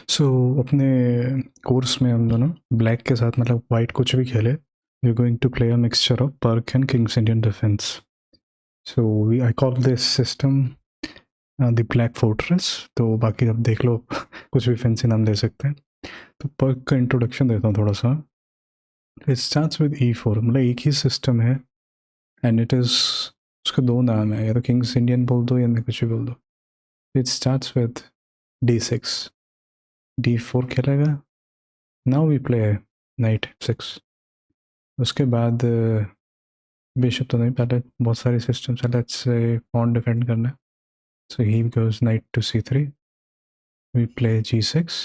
सो अपने कोर्स में हम दोनों ब्लैक के साथ मतलब वाइट कुछ भी खेले, we are going to play a mixture of Pirc and King's Indian defence. So we I call this system the black fortress. तो बाकी अब देख लो कुछ भी फैंसी नाम दे सकते हैं. तो पर्क का इंट्रोडक्शन देता हूँ थोड़ा सा. इट स्टार्ट्स विद E4, मतलब एक ही सिस्टम है एंड इट इज़, उसके दो नाम है, या तो किंग्स इंडियन बोल दो या कुछ भी बोल दो. It starts with D6, D4 खेलेगा. Now we play knight F6. उसके बाद बिशप तो नहीं, पहले बहुत सारे सिस्टम्स है. लेट्स से पॉन डिफेंड करना है, so he goes knight to C3. We play G6.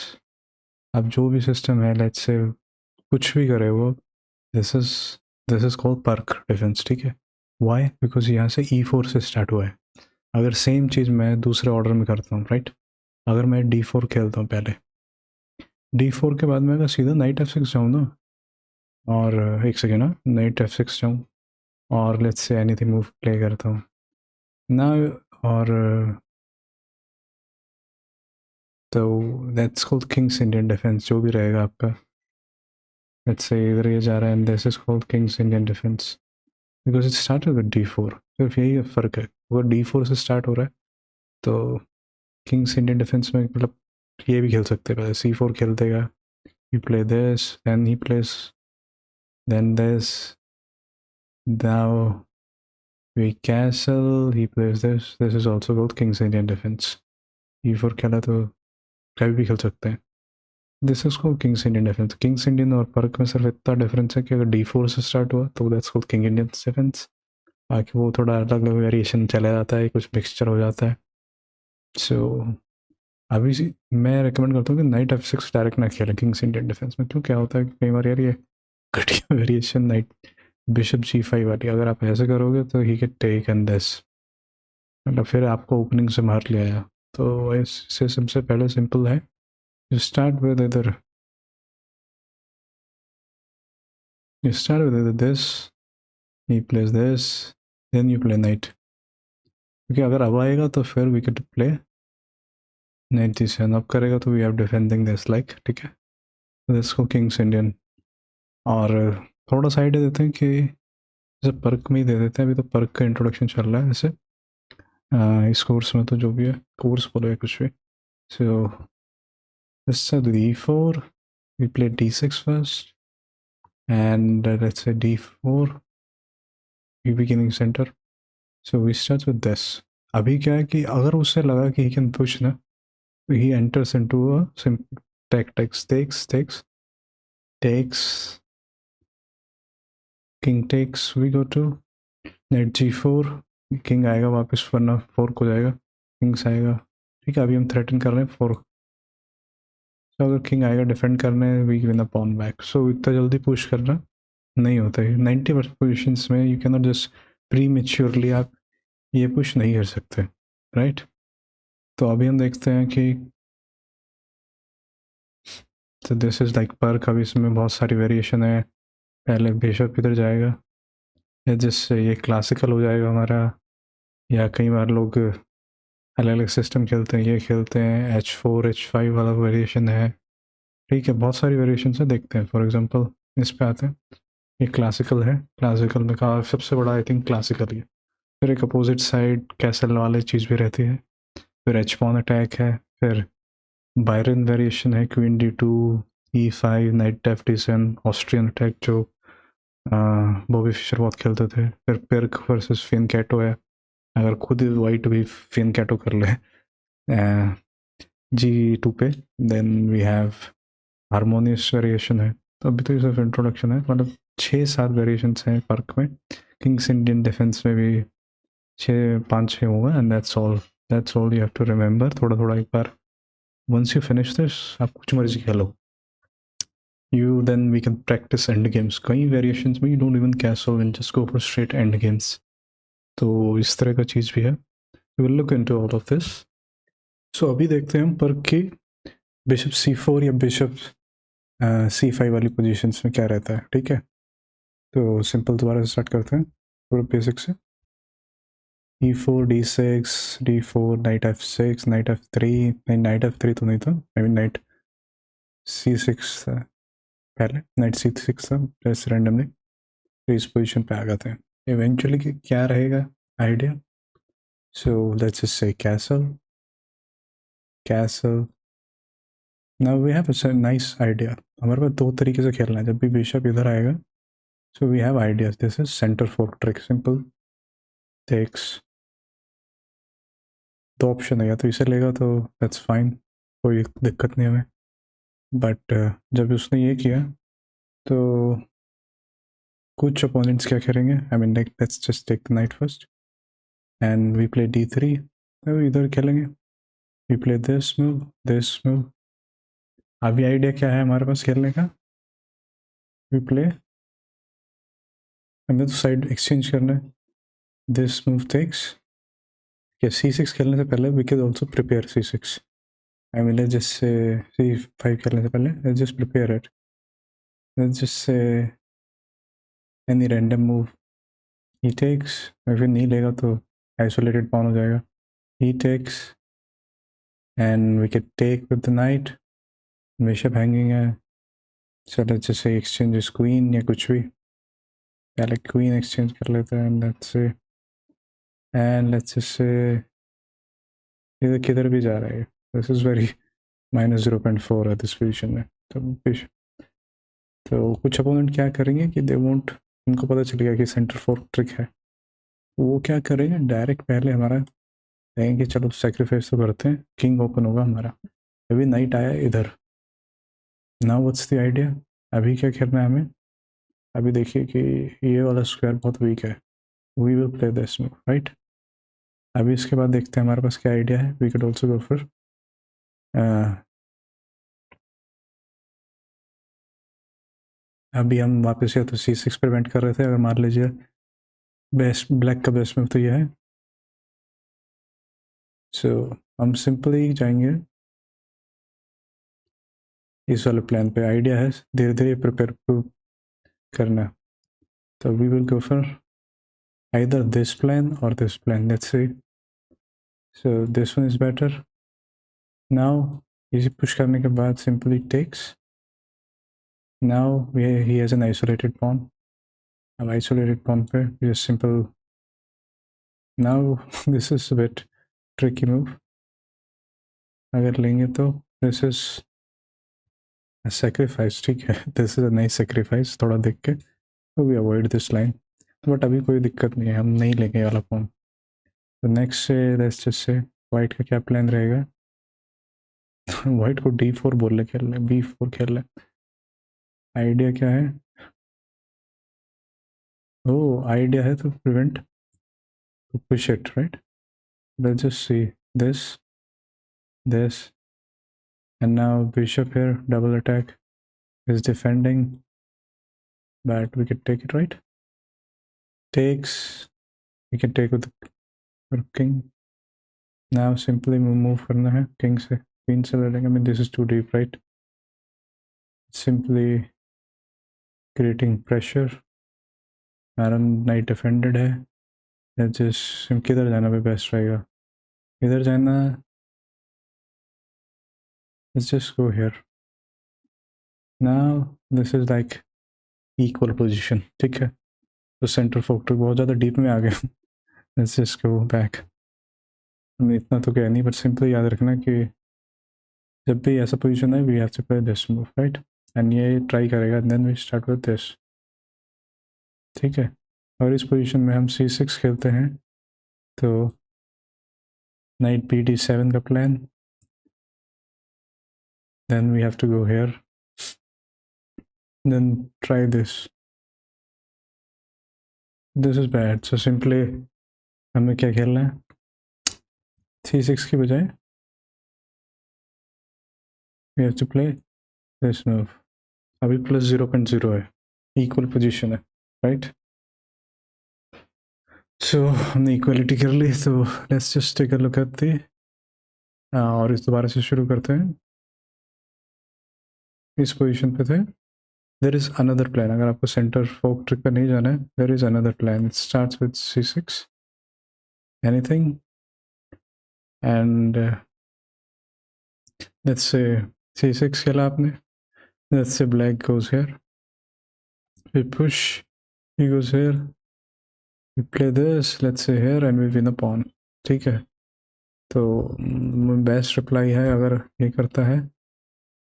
अब जो भी सिस्टम है, लेट्स से कुछ भी करे वो, this is this is called Pirc defence. ठीक है. वाई? बिकॉज यहाँ से E4 से स्टार्ट हुआ है. अगर सेम चीज़ मैं दूसरे ऑर्डर में करता हूँ, राइट, अगर मैं D4 खेलता हूँ पहले, D4 के बाद मैं अगर सीधा नाइट F6 जाऊँ ना, और एक सेकेंड ना, नाइट F6 जाऊँ और let's say anything move play करता हूँ ना, और तो that's called Kings Indian defence. जो भी रहेगा आपका, लेट्स से इधर ये जा रहा है and this is called Kings Indian defence because it started with D4. सिर्फ यही फ़र्क है. अगर D4 से स्टार्ट हो रहा है तो किंग्स इंडियन डिफेंस में मतलब ये भी खेल सकते हैं. पहले C4 खेल देगा, you play this, then he plays, then this, now we castle, he plays this is also called King's Indian Defense. E4 खेला तो कभी भी खेल सकते हैं. This is called Kings Indian defence. Kings Indian और पर्क में सिर्फ इतना डिफरेंस है कि अगर D4 से स्टार्ट हुआ तो that's called king Indian defence. बाकी वो थोड़ा अलग अलग वेरिएशन चला जाता है, कुछ मिक्सचर हो जाता है. सो अभी मैं रिकमेंड करता हूँ कि नाइट F6 डायरेक्ट ना खेलें किंग्स इंडियन डिफेंस में. क्यों, क्या होता है कि कई बार यार ये घटिया वेरिएशन नाइट बिशप G5 वाली, अगर आप ऐसे करोगे तो he can take and this, मतलब फिर आपको ओपनिंग से मार लिया है. तो इससे सबसे पहले सिंपल है, यू स्टार्ट विद इधर, you start with this, he plays this, then you play knight. क्योंकि अगर अब आएगा तो फिर we could play knight D7. अब करेगा तो we are defending this like, ठीक है. this को किंग्स इंडियन. और थोड़ा सा आइडिया देते हैं कि जैसे पर्क में ही दे देते हैं. अभी तो पर्क का इंट्रोडक्शन चल रहा है जैसे इस कोर्स में, तो जो भी है कोर्स बोलो या कुछ भी. सो this is D4, we play D6 first, and let's say D4, we beginning center. So we start with this. अभी क्या है कि अगर उसे लगा कि he can push ना, he enters into a simple takes, king takes, we go to knight G4, king आएगा वापस, वरना फोर्क हो जाएगा, किंग्स आएगा. ठीक है. अभी हम थ्रेटन कर रहे हैं फोर्क. तो अगर किंग आएगा डिफेंड करने, we win a pawn back. So इतना जल्दी पुश करना नहीं होता है. 90% पोजिशंस में you can not just pre maturely आप ये पुश नहीं कर सकते, राइट. तो अभी हम देखते हैं कि तो दिस इज़ लाइक पर्क. अभी इसमें बहुत सारी वेरिएशन है. पहले बिशप इधर जाएगा, या जिससे ये क्लासिकल हो जाएगा हमारा, या कई बार लोग अलग अलग सिस्टम खेलते हैं. ये खेलते हैं H4 H5 वाला वेरिएशन है. ठीक है, बहुत सारी वेरिएशन है. देखते हैं. फॉर एग्जांपल इस पे आते हैं. ये क्लासिकल है. क्लासिकल में कहा सबसे बड़ा आई थिंक क्लासिकल ही है. फिर एक अपोजिट साइड कैसल वाली चीज़ भी रहती है. फिर एच पॉन अटैक है. फिर बायरन वेरिएशन है, queen D2, E5, night F7, Austrian attack जो बॉबी फिशर बहुत खेलते थे. फिर पिर्क वर्सेस फिन कैटो है. अगर खुद वाइट भी फिन कैटो कर ले G2 पे, then we have harmonious variation है. तो अभी तो ये सिर्फ इंट्रोडक्शन है, मतलब 6-7 वेरिएशंस हैं पर्क में. किंग्स इंडियन डिफेंस में भी 5-6 होगा. And that's all you have to remember. थोड़ा थोड़ा एक बार वंस यू फिनिश दिस, आप कुछ मर्जी खेलो. You then we can practice end games. कई वेरिएशंस में you don't even castle and just go for straight end games. तो इस तरह का चीज़ भी है. We will look into all of this. So अभी देखते हैं हम पर्क की बिशप C4 या बिशप C5 वाली पोजीशंस में क्या रहता है. ठीक है. तो सिंपल दोबारा से स्टार्ट करते हैं पूरा बेसिक से. E4 D6 D4 night F6 night F3, नहीं नाइट F3 तो नहीं था, आई मीन नाइट C6 था पहले, नाइट C6 था जैसे रैंडमली, तो इस पोजीशन पे आ गए थे। इवेंचुअली क्या रहेगा idea? So let's just say castle. Now we have a nice idea. हमारे पास दो तरीके से खेलना है। जब भी बिशप इधर आएगा, so we have ideas. This is centre fork trick, simple takes. दो ऑप्शन है, या तो इसे लेगा तो दैट्स फाइन, कोई दिक्कत नहीं हमें। बट जब उसने ये किया तो कुछ अपोनेंट्स क्या करेंगे, I mean like let's just take the knight first and we play D3, तो इधर खेलेंगे। We play this move. अभी आइडिया क्या है हमारे पास खेलने का? वी प्ले, हमें तो साइड एक्सचेंज करना है। दिस मूव टेक्स, या C6 खेलने से पहले we can also prepare C6। I mean let's just say C5 खेलने से पहले let's just prepare it. Let's just say any random move. He takes, फिर नहीं लेगा तो आइसोलेटेड पॉन हो जाएगा। He takes and we can take with the knight, bishop hanging है। So let's just say exchange queen या कुछ भी, पहले क्वीन एक्सचेंज कर लेते हैं। एंड लेट्स जस्ट से इधर किधर भी जा रहा है, दिस इज वेरी -0.4 है दिस पोजीशन में। तो कुछ अपोनेंट क्या करेंगे कि दे वोंट, उनको पता चल गया कि सेंटर फोर्क ट्रिक है, वो क्या करेंगे डायरेक्ट पहले हमारा कहेंगे कि चलो सेक्रीफाइस तो करते हैं, किंग ओपन होगा हमारा। अभी नाइट आया इधर। Now what's the idea? अभी क्या करना है हमें? अभी देखिए कि ये वाला स्क्वायर बहुत वीक है। We will play this move, right. अभी इसके बाद देखते हैं हमारे पास क्या आइडिया है। We CAD also go for अभी हम वापस या तो C6 प्रिवेंट कर रहे थे, अगर मान लीजिए बेस्ट ब्लैक का बेस्ट मूव तो ये है। सो हम सिंपली जाएंगे इस वाले प्लान पे। आइडिया है धीरे धीरे प्रिपेयर करना, तो we will go for either this plan or this plan, let's see. So this one is better. Now easy push करने के बाद simply takes. Now he has an isolated pawn. अब isolated pawn पे just simple. Now this is a bit tricky move. अगर लेंगे तो this is a sacrifice, ठीक है। This is a nice sacrifice, थोड़ा देख के तो we avoid this line. But अभी कोई दिक्कत नहीं है, हम नहीं लेंगे वाला pawn. तो नेक्स्ट से लेट्स जस्ट से वाइट का क्या प्लान रहेगा? वाइट को D4 बोल ले खेल ले, B4 खेल ले। आइडिया क्या है? ओ आइडिया है तो prevent, to push it, right? Let's just see this, and now bishop here, double attack is defending, but we can take it, right? Takes, we can take with the king. Now simply move करना है king से, queen से ले लेंगे। I mean this is too deep, right? Simply creating pressure. हमारा knight defended है। Let's just किधर जाना भी बेस्ट रहेगा? इधर जाना, let's just go here. Now this is like equal position, ठीक है। तो सेंटर फोक बहुत ज़्यादा डीप में आ गया। Let's just go back. इतना तो क्या नहीं, बट सिंपली याद रखना कि जब भी ऐसा पोजीशन है we have to play this move, right. And ये ट्राई करेगा, then we start with this, ठीक है। और इस पोजीशन में हम C6 खेलते हैं, तो नाइट D7 का plan, then we have to go here, then try this. This is bad, so simply हमें क्या खेलना है? C6 की बजाय we have to play this move. अभी +0.0 है, इक्वल पोजीशन है, राइट। सो हमने इक्वलिटी कर ली, तो let's just take a look at the, और इस दोबारा से शुरू करते हैं। इस पोजीशन पे थे। देर इज अनदर प्लान, अगर आपको सेंटर फोक ट्रिक पे नहीं जाना है, there is another plan. It starts with C6 anything, and let's से C6 खेला आपने, Let's say black goes here, we push, he goes here, we play this, let's say here, and we win a pawn. ठीक है, तो best reply है अगर ये करता है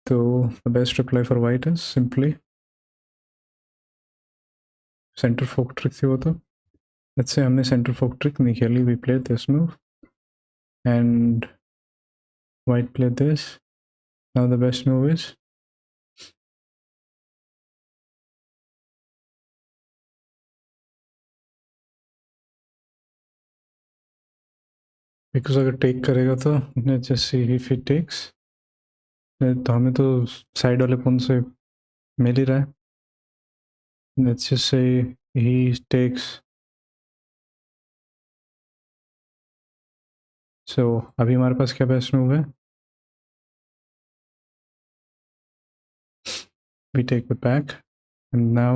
तो best reply for white is simply centre fork trick थी वो तो। लेट्स से हमने सेंटर फोक ट्रिक नहीं खेली, we play this move and white play this. Now the best move is because अगर टेक करेगा तो let's just see if he takes, तो हमें तो साइड वाले पोन से मिल ही रहा है। Let's just say he takes, सो अभी हमारे पास क्या बेस्ट मूव है, we take it back and now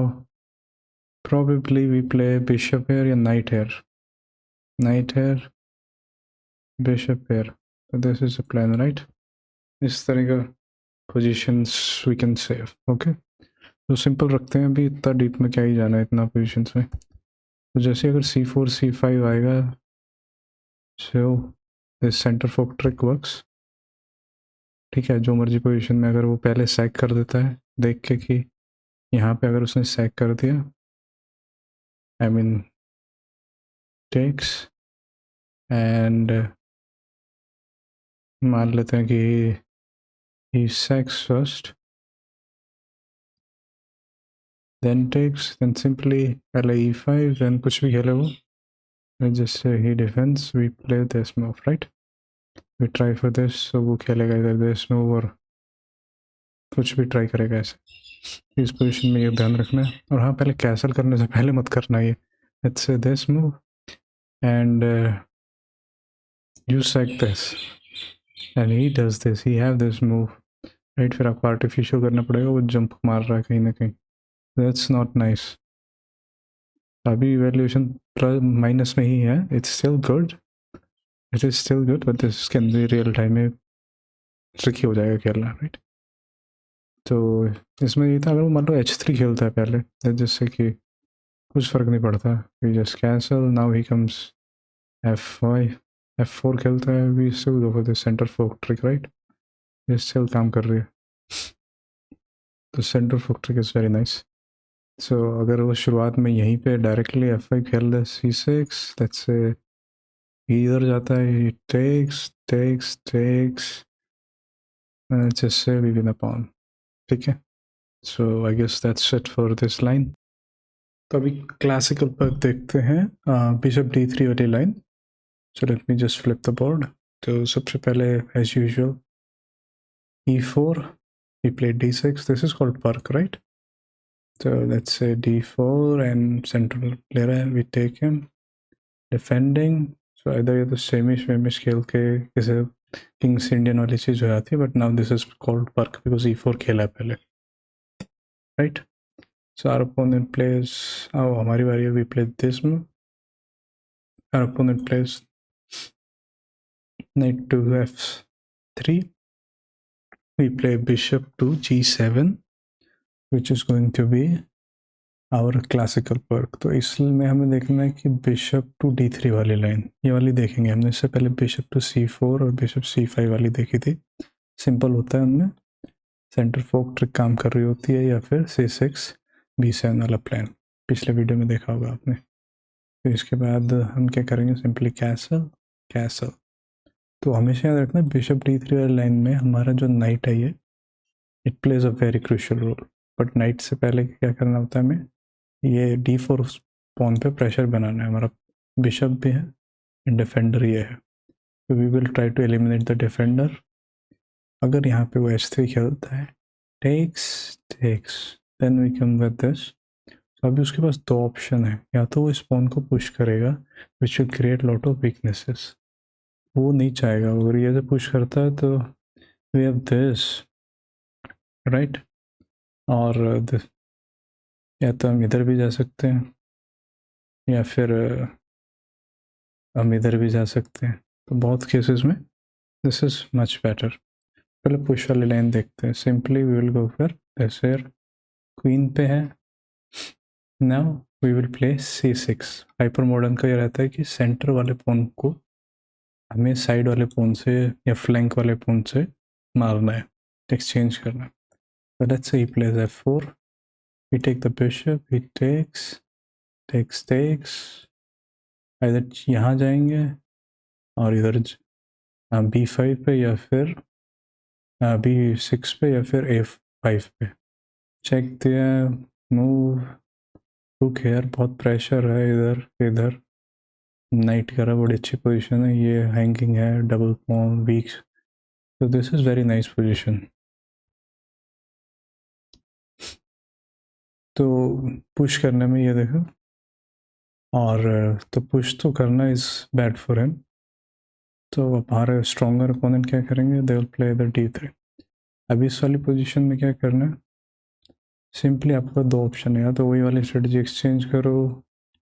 probably we play bishop here या knight here, knight here, bishop here, so this is the plan, right? इस तरह का positions we can save, okay? तो simple रखते हैं, अभी इतना डीप में क्या ही जाना है इतना पोजीशंस में। तो जैसे अगर c4 c5 आएगा, so this center fork trick works, ठीक है। जो मर्जी पोजीशन में अगर वो पहले सैक कर देता है देख के कि यहाँ पे अगर उसने सैक कर दिया, आई मीन टेक्स, एंड मान लेते हैं कि he sacks first, then takes, then simply पहले e5, then कुछ भी खेले वो, just say he defends, we play this move, right? We try for this, so वो खेलेगा इधर this move और कुछ भी ट्राई करेगा ऐसे। इस पोजीशन में ये ध्यान रखना है। और हाँ, पहले कैसल करने से पहले मत करना ये। let's say this move and you sack this and he does this, he have this move, right? फिर आपको आर्टिफिशियल करना पड़ेगा, वो जंप मार रहा है कहीं ना कहीं, that's not nice। अभी वैल्यूएशन माइनस में ही है, it's still good, it is still good, but this can be real time में ट्रिकी हो जाएगा खेलना, राइट? तो इसमें ये था, अगर वो मान लो h3 खेलता है पहले, जिससे कि कुछ फ़र्क नहीं पड़ता, we just castle, now he comes f5, f4 खेलता है, we still go for this center fork trick, right? ये स्टिल काम कर रही है, तो center fork trick is very nice. So अगर वो शुरुआत में यहीं पे डायरेक्टली f5 खेल दे, c6, लेट्स से इधर जाता है, टेक्स जिससे वी विन अ पॉन, ठीक है। So I guess that's it for this line. तो अभी क्लासिकल पर देखते हैं बिशप d3 वाली line. So let me just flip the board. तो सबसे पहले as usual e4, we played d6, this is called park, right? So let's say d4 and central player है, we take him defending, so either ये तो semi खेल के जैसे Kings Indian वाली चीज़ हो जाती है, but now this is called Pirc because e4 खेला है पहले, right? So our opponent plays, आओ हमारी बारी है, we play this move, our opponent plays knight to f3, we play bishop to g7 which is going to be our classical Pirc. तो इसमें हमें देखना है कि बिशप टू d3 वाली लाइन, ये वाली देखेंगे हमने। इससे पहले बिशप टू c4 और बिशप c5 वाली देखी थी, सिंपल होता है उनमें, सेंटर फोक ट्रिक काम कर रही होती है, या फिर c6 b7 वाला प्लान पिछले वीडियो में देखा होगा आपने। तो इसके बाद हम क्या करेंगे, सिंपली कैसल। तो हमेशा याद रखना बिशप d3 वाली लाइन में हमारा जो नाइट है ये it plays a very crucial role, but knight से पहले क्या करना होता है हमें, ये d4 पॉन पे प्रेशर बनाना है। हमारा बिशप भी है एंड डिफेंडर ये है, तो we will try to eliminate the defender. अगर यहाँ पे वो h3 खेलता है, takes then we come with this. तो अभी उसके पास दो ऑप्शन है, या तो वो इस पॉन को पुश करेगा which will create lot of weaknesses, वो नहीं चाहेगा। अगर ये से पुश करता है तो वी हैव दिस, राइट? और या तो हम इधर भी जा सकते हैं या फिर हम इधर भी जा सकते हैं। तो बहुत केसेस में दिस इज मच बेटर। पहले पुश वाली लाइन देखते हैं, simply we will go for this here queen पे है. Now we will play c6. Hyper modern का ये रहता है कि सेंटर वाले पॉन को हमें साइड वाले पॉन से या फ्लैंक वाले पॉन से मारना है, एक्सचेंज करना है. So let's say he plays f4. We take the bishop. He takes. इधर यहाँ जाएंगे और इधर b5 पे या फिर b6 पे या फिर a5 पे. चेक दिया, मूव, रुक यार, बहुत प्रेशर है इधर. इधर नाइट करा, बड़ी अच्छी पोजीशन है. ये हैंगिंग है, डबल पॉन, वीक. तो this is very nice position. तो पुश करने में ये देखो, और तो पुश तो करना इज़ बैड फॉर हिम. तो हमारे स्ट्रॉन्गर अपोनेंट क्या करेंगे, they will play the d3. अभी इस वाली पोजीशन में क्या करना है, सिंपली आपका दो ऑप्शन है, या तो वही वाली स्ट्रेटजी एक्सचेंज करो,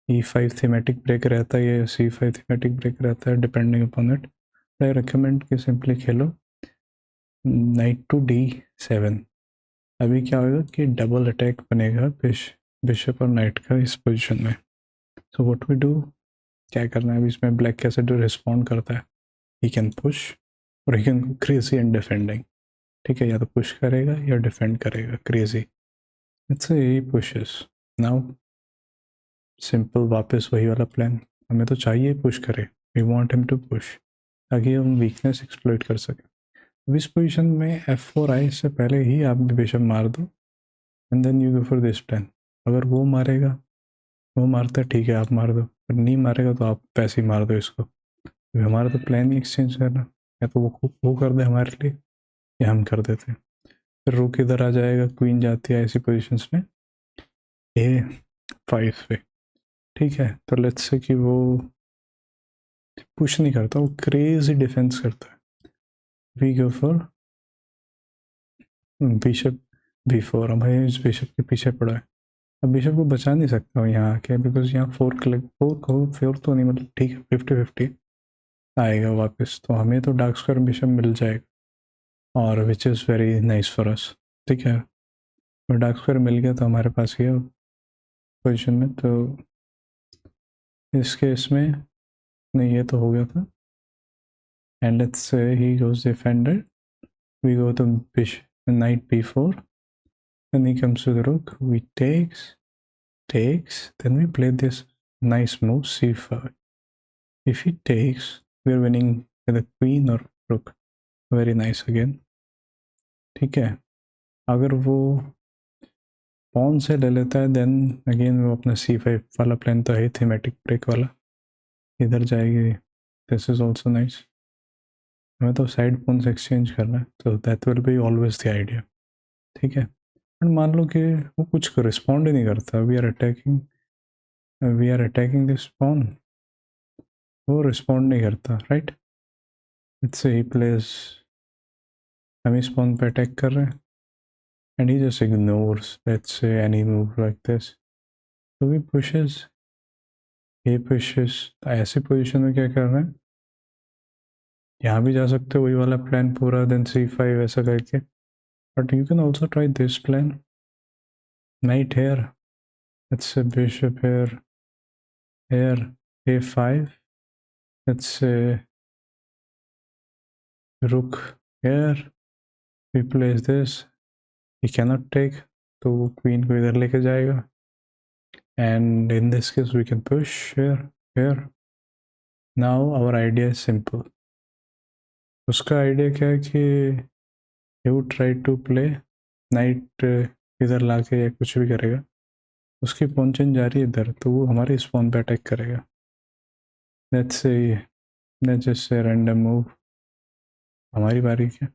e5 थीमेटिक ब्रेक रहता है, या c5 थीमेटिक ब्रेक रहता है, depending upon it. I recommend कि simply Khelo night to d7. अभी क्या होगा कि डबल अटैक बनेगा बिशप और नाइट का इस पोजीशन में. सो व्हाट वी डू, क्या करना है अभी इसमें, ब्लैक कैसे जो रिस्पॉन्ड करता है, ही कैन पुश और he can go crazy and defending. ठीक है, या तो पुश करेगा या डिफेंड करेगा crazy. It's he pushes. Now simple वापस वही वाला प्लान, हमें तो चाहिए पुश करे, we want him to push, ताकि हम वीकनेस एक्सप्लॉइट कर सकें. अब इस पोजीशन में f4 आए इससे पहले ही आप बिशप मार दो, and then you go for this plan. अगर वो मारेगा, वो मारता है ठीक है आप मार दो, अगर नहीं मारेगा तो आप पैसे ही मार दो इसको. हमारा तो प्लान ही एक्सचेंज करना, या तो वो कर दे हमारे लिए या हम कर देते हैं. फिर रुक इधर आ जाएगा, क्वीन जाती है ऐसी पोजीशंस में a5 पे. ठीक है, तो लेट्स से कि वो पुश नहीं करता, वो क्रेजी डिफेंस करता है. We go for bishop b4. अब भाई इस बिशप के पीछे पड़ा है, अब बिशप को बचा नहीं सकता हूँ यहाँ आके, बिकॉज यहाँ फोर तो नहीं, मतलब ठीक है 50-50 आएगा वापस, तो हमें तो डार्क स्क्वायर बिशप मिल जाएगा, और which is very nice for us. ठीक है, और डार्क स्क्वायर मिल गया तो हमारे पास ये पोजिशन में, तो इस केस में नहीं, ये तो हो गया था. And let's say he goes defended, we go तो knight b4, then he comes to the rook, we takes, then we play this nice move c5. If he takes, we are winning with a queen or rook. Very nice again. ठीक है, अगर वो pawn से ले लेता है, then again वो अपना c5 वाला प्लान तो है थीमेटिक ब्रेक वाला, इधर जाएगी. This is also nice. हमें तो साइड पॉन से एक्सचेंज करना है, तो that will be always the idea. ठीक है, बट मान लो कि वो कुछ रिस्पॉन्ड ही नहीं करता, we are attacking this pawn, वो रिस्पॉन्ड नहीं करता, राइट. इट्स ही प्लेस, हम इस पॉन पे अटैक कर रहे हैं, and he just ignores, let's say, any move like this. So he pushes, ऐसी पोजीशन में क्या कर रहे हैं, यहाँ भी जा सकते हो वही वाला प्लान पूरा, देन c5 ऐसा करके, but you can also try this plan, knight here, let's say bishop here a5, let's say rook here, we place this, he cannot take, तो वो क्वीन को इधर लेके जाएगा, and in this case we can push here. Now our idea is simple. उसका idea क्या है कि he would try to play night इधर ला के या कुछ भी करेगा, उसकी पॉन चेंज जा रही है इधर, तो वो हमारे इस पॉन पे अटैक करेगा. Let's just say random move, हमारी बारी क्या.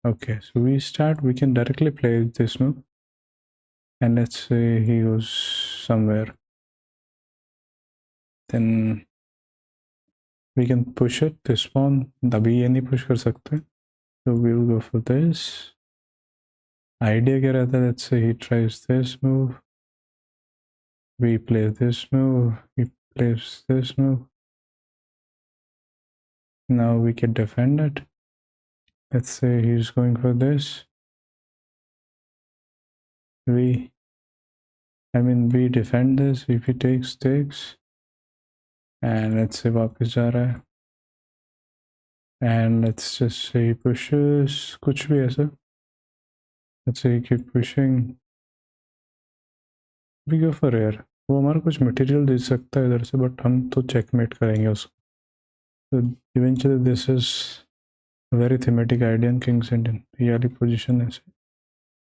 Okay, so we start, we can directly play this move, and let's say he goes somewhere, then we can push it this pawn. अभी ये नहीं पुश कर सकते, so we'll go for this. Idea क्या रहता है, let's say he tries this move, we play this move, he plays this move. Now we can defend it. Let's say he's going for this, we defend this, if he takes and let's say वापस जा रहा है and let's just say he pushes कुछ भी ऐसा, let's say he keep pushing, we go for air. वो हमारा कुछ मटेरियल दे सकता है इधर से, बट हम तो चेकमेट करेंगे उसको. तो eventually this is very thematic idea in Kings Indian. ये वाली पोजीशन ऐसे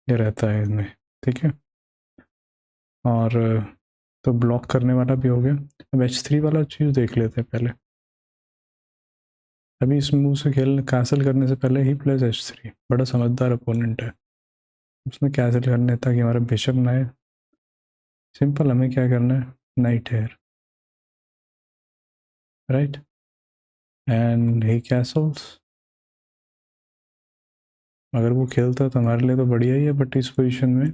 ये रहता है इनमें, ठीक है. और तो ब्लॉक करने वाला भी हो गया. अब h3 वाला चीज़ देख लेते हैं पहले. अभी इस मूव से खेल कैंसिल करने से पहले ही प्लेस h3. बड़ा समझदार अपोनेंट है, उसने कैंसिल करने ताकि हमारा बिशप ना आए. सिंपल, हमें क्या करना है, knight here, right, and he castles. अगर वो खेलता तो हमारे लिए तो बढ़िया ही है, बट इस पोजीशन में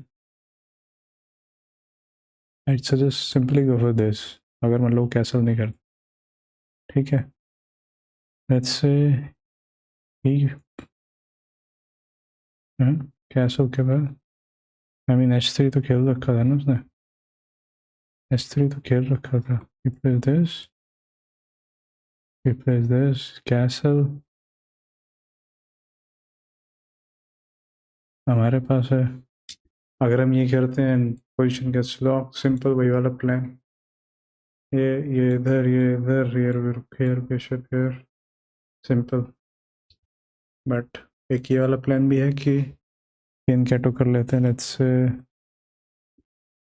I suggest simply go for this. अगर मान लो कैसल नहीं करता, ठीक है. लेट्स से ही कैसल के बाद आई मीन h3 तो खेल रखा था ना उसने, h3 तो खेल रखा था. he plays this कैसल हमारे पास है. अगर हम ये करते हैं पोजीशन के लॉक, सिंपल वही वाला प्लान. ये इधर, ये इधर, here bishop here, simple. But एक ये वाला प्लान भी है कि पिन कैटो कर लेते हैं. लेट्स से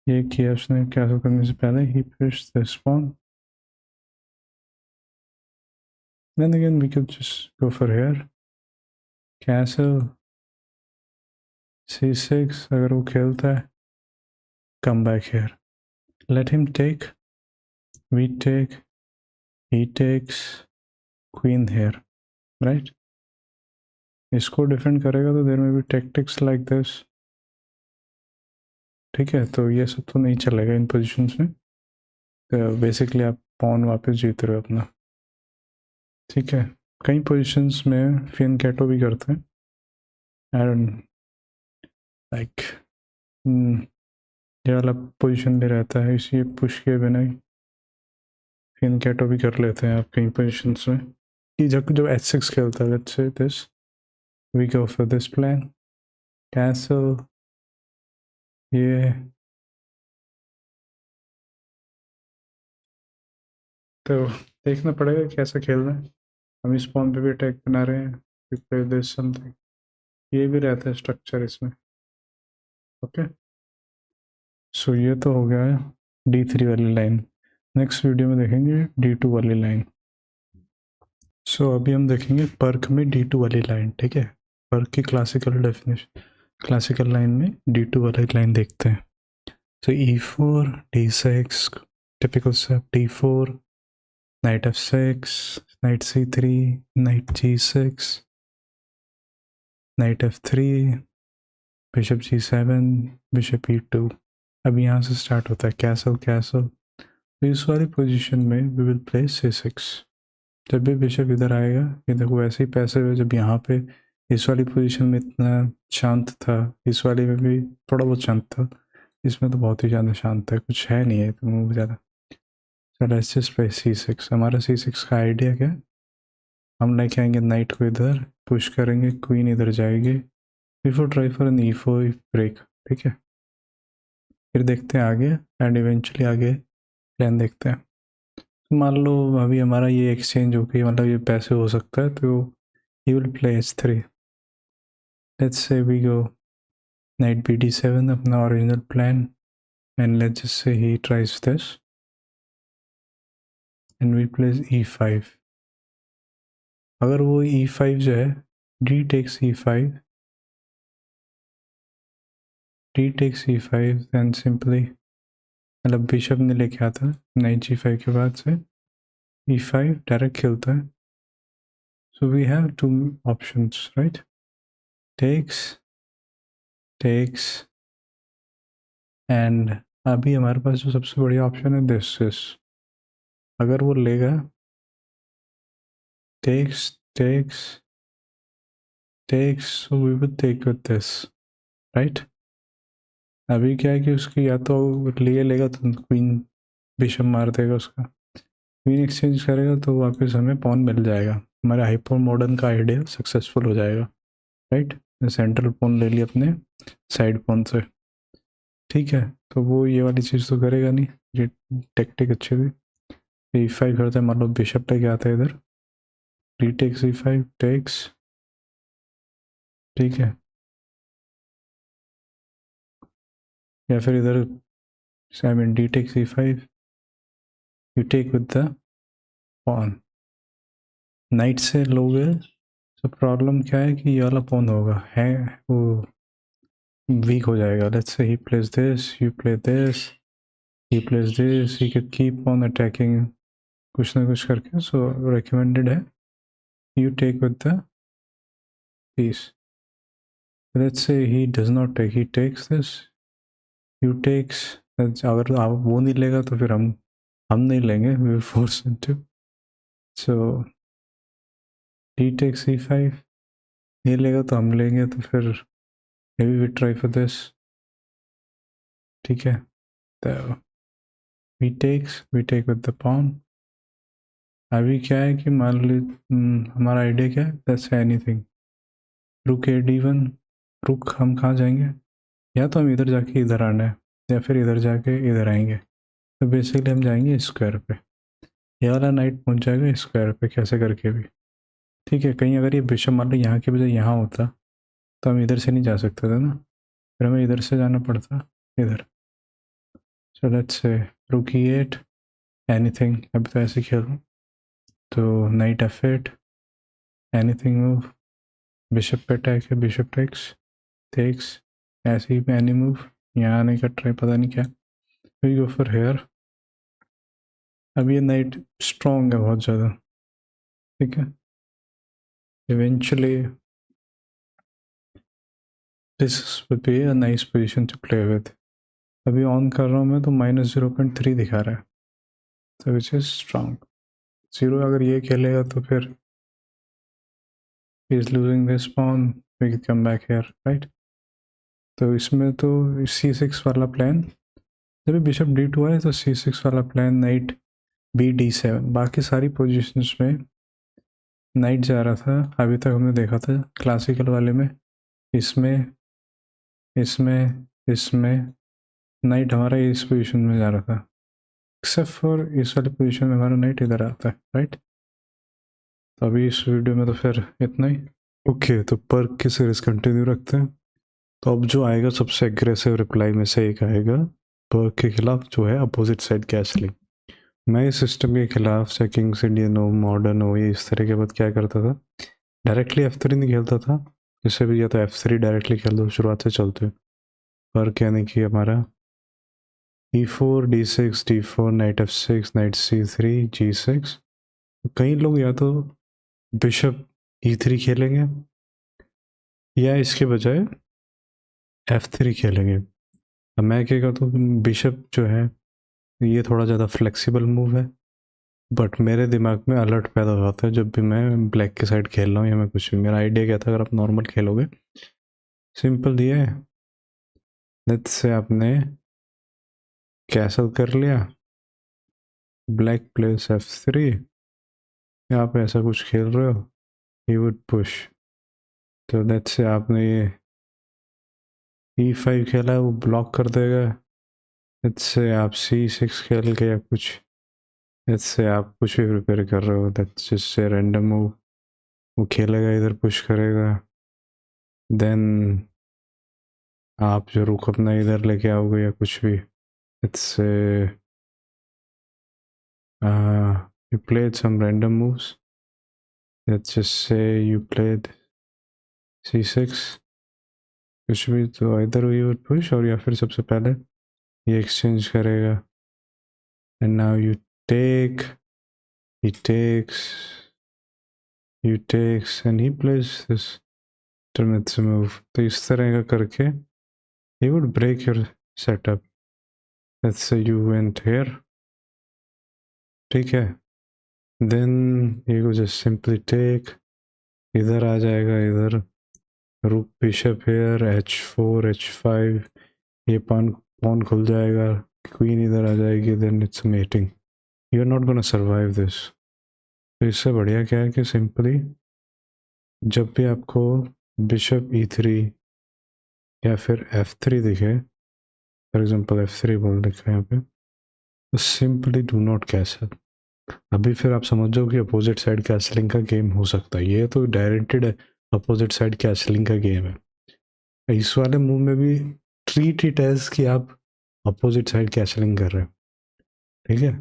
ये किया उसने कैसल करने से पहले, ही pushed this pawn. Then again we could just go for here castle c6. अगर वो खेलता है come back here, let him take, we take, he takes, queen here, right. इसको डिफेंड करेगा तो देयर में भी टैक्टिक्स लाइक दिस, ठीक है. तो ये सब तो नहीं चलेगा इन पोजीशंस में. तो बेसिकली आप पॉन वापस जीत रहे हो अपना, ठीक है. कई पोजीशंस में फिन कैटो भी करते हैं एंड लाइक ये वाला पोजीशन भी रहता है, इसी पुश के बिना ही फिन कैटो भी कर लेते हैं आप कई पोजीशंस में. कि जब h6 खेलता है, let's say this, we go for this plan castle. ये तो देखना पड़ेगा कैसा खेलना है. हम इस पॉन पे भी अटैक बना रहे हैं, we play this something. ये भी रहता है स्ट्रक्चर इसमें, ओके. सो ये तो हो गया है d3 वाली लाइन. नेक्स्ट वीडियो में देखेंगे d2 वाली लाइन. सो अभी हम देखेंगे पर्क में d2 वाली लाइन, ठीक है. पर्क की क्लासिकल डेफिनेशन, क्लासिकल लाइन में d2 वाली लाइन देखते हैं. सो e4 d6 typical step, d4 knight f6, knight c3, knight g6, knight f3, bishop g7, bishop e2. अब यहाँ से स्टार्ट होता है कैसल कैसल. तो इस वाली पोजीशन में वी विल प्ले c6. जब भी बिशप इधर आएगा, ये देखो वैसे ही पैसे हुए. जब यहाँ पे इस वाली पोजीशन में इतना शांत था, इस वाली में भी थोड़ा बहुत शांत था, इसमें तो बहुत ही ज़्यादा शांत है, कुछ है नहीं है तो मूव ज़्यादा. चलो ऐसे प्ले c6. हमारा c6 का आइडिया क्या है, हम लेके आएंगे नाइट को इधर, पुश करेंगे, क्वीन इधर जाएगी, before try for an e4 break, ठीक है. फिर देखते हैं आगे एंड इवेंचुअली आगे प्लान देखते हैं. मान लो अभी हमारा ये एक्सचेंज हो गई, मतलब ये पैसे हो सकता है, तो he will play h3. let's say we go knight bd7, अपना original plan, and let's just say he tries this and we plays e5. अगर वो e5 जो है, d takes e5, d takes e5, then simply मतलब bishop ने लेके आता है knight g5 के बाद से e5 डायरेक्ट खेलता है. so we have two options, right, takes and अभी हमारे पास जो सबसे बढ़िया ऑप्शन है दिस इज. अगर वो लेगा takes, so we would take with this, right. अभी क्या है कि उसकी या तो लिए लेगा तो क्वीन बिशप मार देगा उसका, क्वीन एक्सचेंज करेगा तो वापस हमें पॉन मिल जाएगा, हमारा हाइपर मॉडर्न का आइडिया सक्सेसफुल हो जाएगा, राइट। सेंट्रल पॉन ले लिया अपने साइड पॉन से, ठीक है। तो वो ये वाली चीज़ तो करेगा नहीं, ये टेक्टिक अच्छी थी। e5 करते हैं, मान लो बिशप लेके आता है इधर, रीटेक्स e5 टेक्स, ठीक है। या फिर इधर I mean D takes e5, you take with the pawn, knight से लोगे तो प्रॉब्लम क्या है कि ये वाला पॉन होगा है वो वीक हो जाएगा। Let's say he place this, you play this, he place this, he can keep on attacking कुछ ना कुछ करके। सो रिकमेंडेड है you take with the piece. Let's say he does not take, he takes this, you takes, अगर आप वो नहीं लेगा तो फिर हम नहीं लेंगे, we will force him to. So he takes e5, नहीं लेगा तो हम लेंगे, तो फिर maybe we try for this, ठीक है। तो we take with the pawn। अभी क्या है कि मान ली हमारा आइडिया क्या है, that's anything, रुक d1, रुक हम कहाँ जाएंगे, या तो हम इधर जाके इधर आना है या फिर इधर जाके इधर आएंगे। तो बेसिकली हम जाएंगे स्क्वायर पे, ये वाला नाइट पहुंच जाएगा स्क्वायर पे कैसे करके भी, ठीक है। कहीं अगर ये बिशप मान लो यहाँ के बजाय यहाँ होता तो हम इधर से नहीं जा सकते थे ना, फिर हमें इधर से जाना पड़ता इधर। सो लेट्स से रुक e8 एनीथिंग, अभी तो ऐसे खेलूँ तो night f8 anything move, bishop पे अटैक है, बिशप टेक्स, ऐसे ही एनी मूव, यहाँ आने का ट्राई पता नहीं क्या, वी गो फॉर हेयर। अब ये नाइट स्ट्रॉन्ग है बहुत ज़्यादा, ठीक है। Eventually this would be a nice position to play with। अभी ऑन कर रहा हूँ मैं तो -0.3 दिखा रहा है, तो विच इज स्ट्रॉन्ग। 0 अगर ये खेलेगा तो फिर he is losing this pawn, we can come back here, right. तो इसमें तो c6 वाला प्लान, जब बिशप d2 है तो c6 वाला प्लान, नाइट b d7, बाकी सारी पोजिशंस में नाइट जा रहा था अभी तक हमने देखा था क्लासिकल वाले में, इसमें इसमें इसमें नाइट हमारा इस पोजीशन में जा रहा था, एक्सेप्ट फॉर इस वाली पोजीशन में हमारा नाइट इधर आता है, राइट। तो अभी इस वीडियो में तो फिर इतना ही। ओके तो पर्क की सीरीज कंटिन्यू रखते हैं। तो अब जो आएगा सबसे एग्रेसिव रिप्लाई में से एक आएगा पर्क के खिलाफ, जो है अपोजिट साइड कैसलिंग। मैं इस सिस्टम के खिलाफ चाहे किंग्स इंडियन हो, मॉडर्न हो, या इस तरह के बाद क्या करता था, डायरेक्टली f3 नहीं खेलता था, इससे भी या तो f3 डायरेक्टली खेल दो, शुरुआत से चलते पर्क यानी कि हमारा e4 d6 d4 night f6 night c3 g6। कई लोग या तो बिशप e3 खेलेंगे या इसके बजाय f3 खेलेंगे। अब मैं क्या करता हूँ, बिशप जो है ये थोड़ा ज़्यादा फ्लेक्सिबल मूव है, बट मेरे दिमाग में अलर्ट पैदा हो जाता है जब भी मैं ब्लैक की साइड खेल रहा हूँ या मैं कुछ भी। मेरा आइडिया क्या था, अगर आप नॉर्मल खेलोगे, सिंपल ये है, लेट्स से आपने कैसल कर लिया, ब्लैक प्लेस f3, या आप ऐसा कुछ खेल रहे हो, ही वुड पुश। तो लेट्स से आपने ये e5 खेला है, वो ब्लॉक कर देगा। लेट्स से आप c6 खेल के या कुछ, लेट्स से आप कुछ भी प्रिपेयर कर रहे हो, लेट्स जिससे रैंडम मूव वो खेलेगा, इधर पुश करेगा, देन आप जो रुक अपना इधर लेके आओगे या कुछ भी। Let's say you played some random moves, let's just say you played c6 कुछ भी, तो इधर यू वुड पुश, और या फिर सबसे पहले ये एक्सचेंज करेगा, and now you take, he takes, you takes and he plays this terminates move। तो इस तरह का करके he would break your setup। let's say you went here, ठीक है, then he would just simply take, इधर आ जाएगा, इधर रुक बिशप here h4 h5, ये पॉन खुल जाएगा, क्वीन इधर आ जाएगी, then it's mating, you are not gonna survive this. तो इससे बढ़िया क्या है कि सिंपली जब भी आपको बिशप E3 या फिर F3 दिखे, फॉर एग्जांपल F3 बोल रखा है यहाँ पे, तो सिंपली डू नॉट कैसल। अभी फिर आप समझ जाओ कि अपोजिट साइड कैसलिंग का गेम हो सकता है, ये तो डायरेक्टेड है अपोजिट साइड कैसलिंग का गेम है। इस वाले मूव में भी ट्रीट इट एज कि आप अपोजिट साइड कैसलिंग कर रहे हो, ठीक है।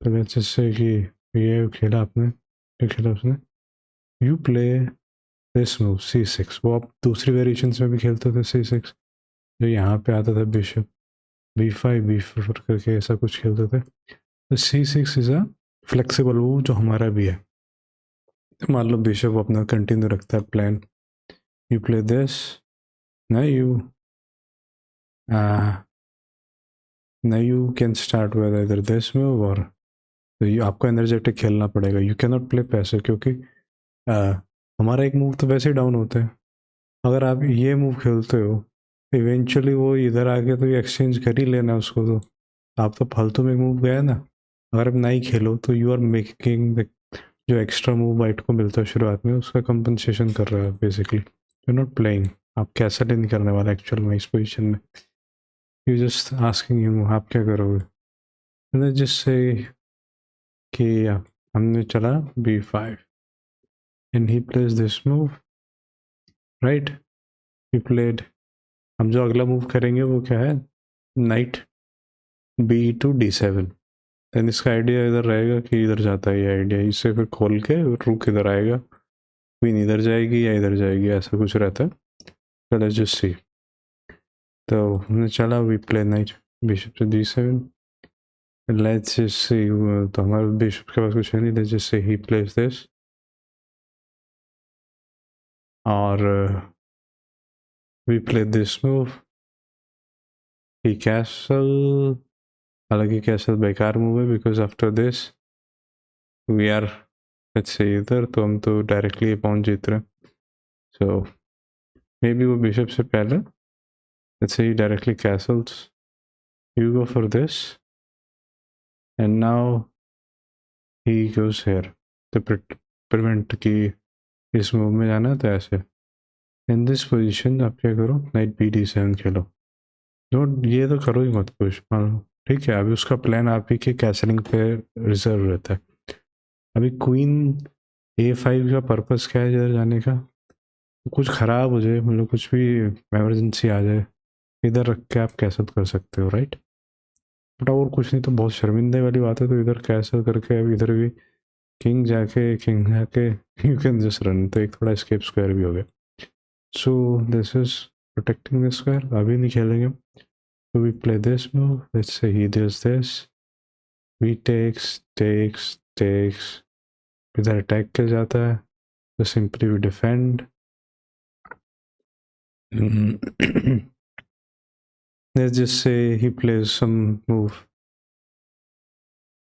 तो लेट्स से कि ये खेला आपने, क्या खेला उसने, you play this move C6, वो आप दूसरी वेरिएशंस में भी खेलते थे C6, जो यहाँ पे आता था बिशप B5 B4 करके ऐसा कुछ खेलते थे। तो C6 is a flexible move जो हमारा भी है। तो मान लो बिशप अपना कंटिन्यू रखता है प्लान, यू प्ले दिस, ना यू कैन स्टार्ट विद इधर दिस मूव, और तो ये आपको एनर्जेटिक खेलना पड़ेगा, यू कैन नॉट प्ले पैसे, क्योंकि हमारा एक मूव तो वैसे ही डाउन होता है। अगर आप ये मूव खेलते हो इवेंचुअली वो इधर आके तो ये एक्सचेंज कर ही लेना उसको, तो आप तो फालतू में मूव गया ना। अगर आप नहीं खेलो तो यू आर मेकिंग जो एक्स्ट्रा मूव वाइट को मिलता है शुरुआत में उसका कंपनसेशन कर रहा है बेसिकली, यू नॉट प्लेइंग, आप कैसा नहीं करने वाला एक्चुअल में इस पोजीशन में, यू जस्ट आस्किंग हिम आप क्या करोगे। जिससे कि हमने चला B5 and he place this move, right, he played. हम जो अगला मूव करेंगे वो क्या है, knight B to D7। Then इसका आइडिया इधर रहेगा कि इधर जाता है ये आइडिया, इसे फिर खोल के रुक इधर आएगा, क्वीन इधर जाएगी या इधर जाएगी, ऐसा कुछ रहता है। तो लेट्स जस्ट सी। तो हमने चला we play knight bishop to D7, let's just see. तो हमारे बिशप के पास कुछ है नहीं, let's just say he place this, और we play this move, he castle. हालांकि कैसल बेकार मूव है because after this we are let's say इधर, तो हम तो डायरेक्टली पहुंच जीत रहे हैं। सो मे बी वो बिशप से पहले let's say he directly castles, you go for this, and now he goes here to prevent कि इस मूव में जाना है, तो ऐसे इन दिस पोजीशन आप क्या करो, नाइट B D7 खेलो। नो ये तो करो ही मत कुछ, मान लो ठीक है, अभी उसका प्लान आप ही के कैसलिंग पे रिजर्व रहता है। अभी क्वीन A5 का पर्पस क्या है इधर जाने का, कुछ ख़राब हो जाए, मतलब कुछ भी एमरजेंसी आ जाए, इधर रख के आप कैसल कर सकते हो, राइट। बट और कुछ नहीं तो बहुत शर्मिंदे वाली बात है, तो इधर कैसल करके अब इधर भी किंग जाके यू कैन जस्ट रन, तो एक थोड़ा स्केप स्क्वायर भी हो गया। सो this is protecting this square, अभी नहीं खेलेंगे। So we play this move, let's say he does this, we takes, इधर अटैक किया जाता है, तो simply we defend। let's just say he plays some move,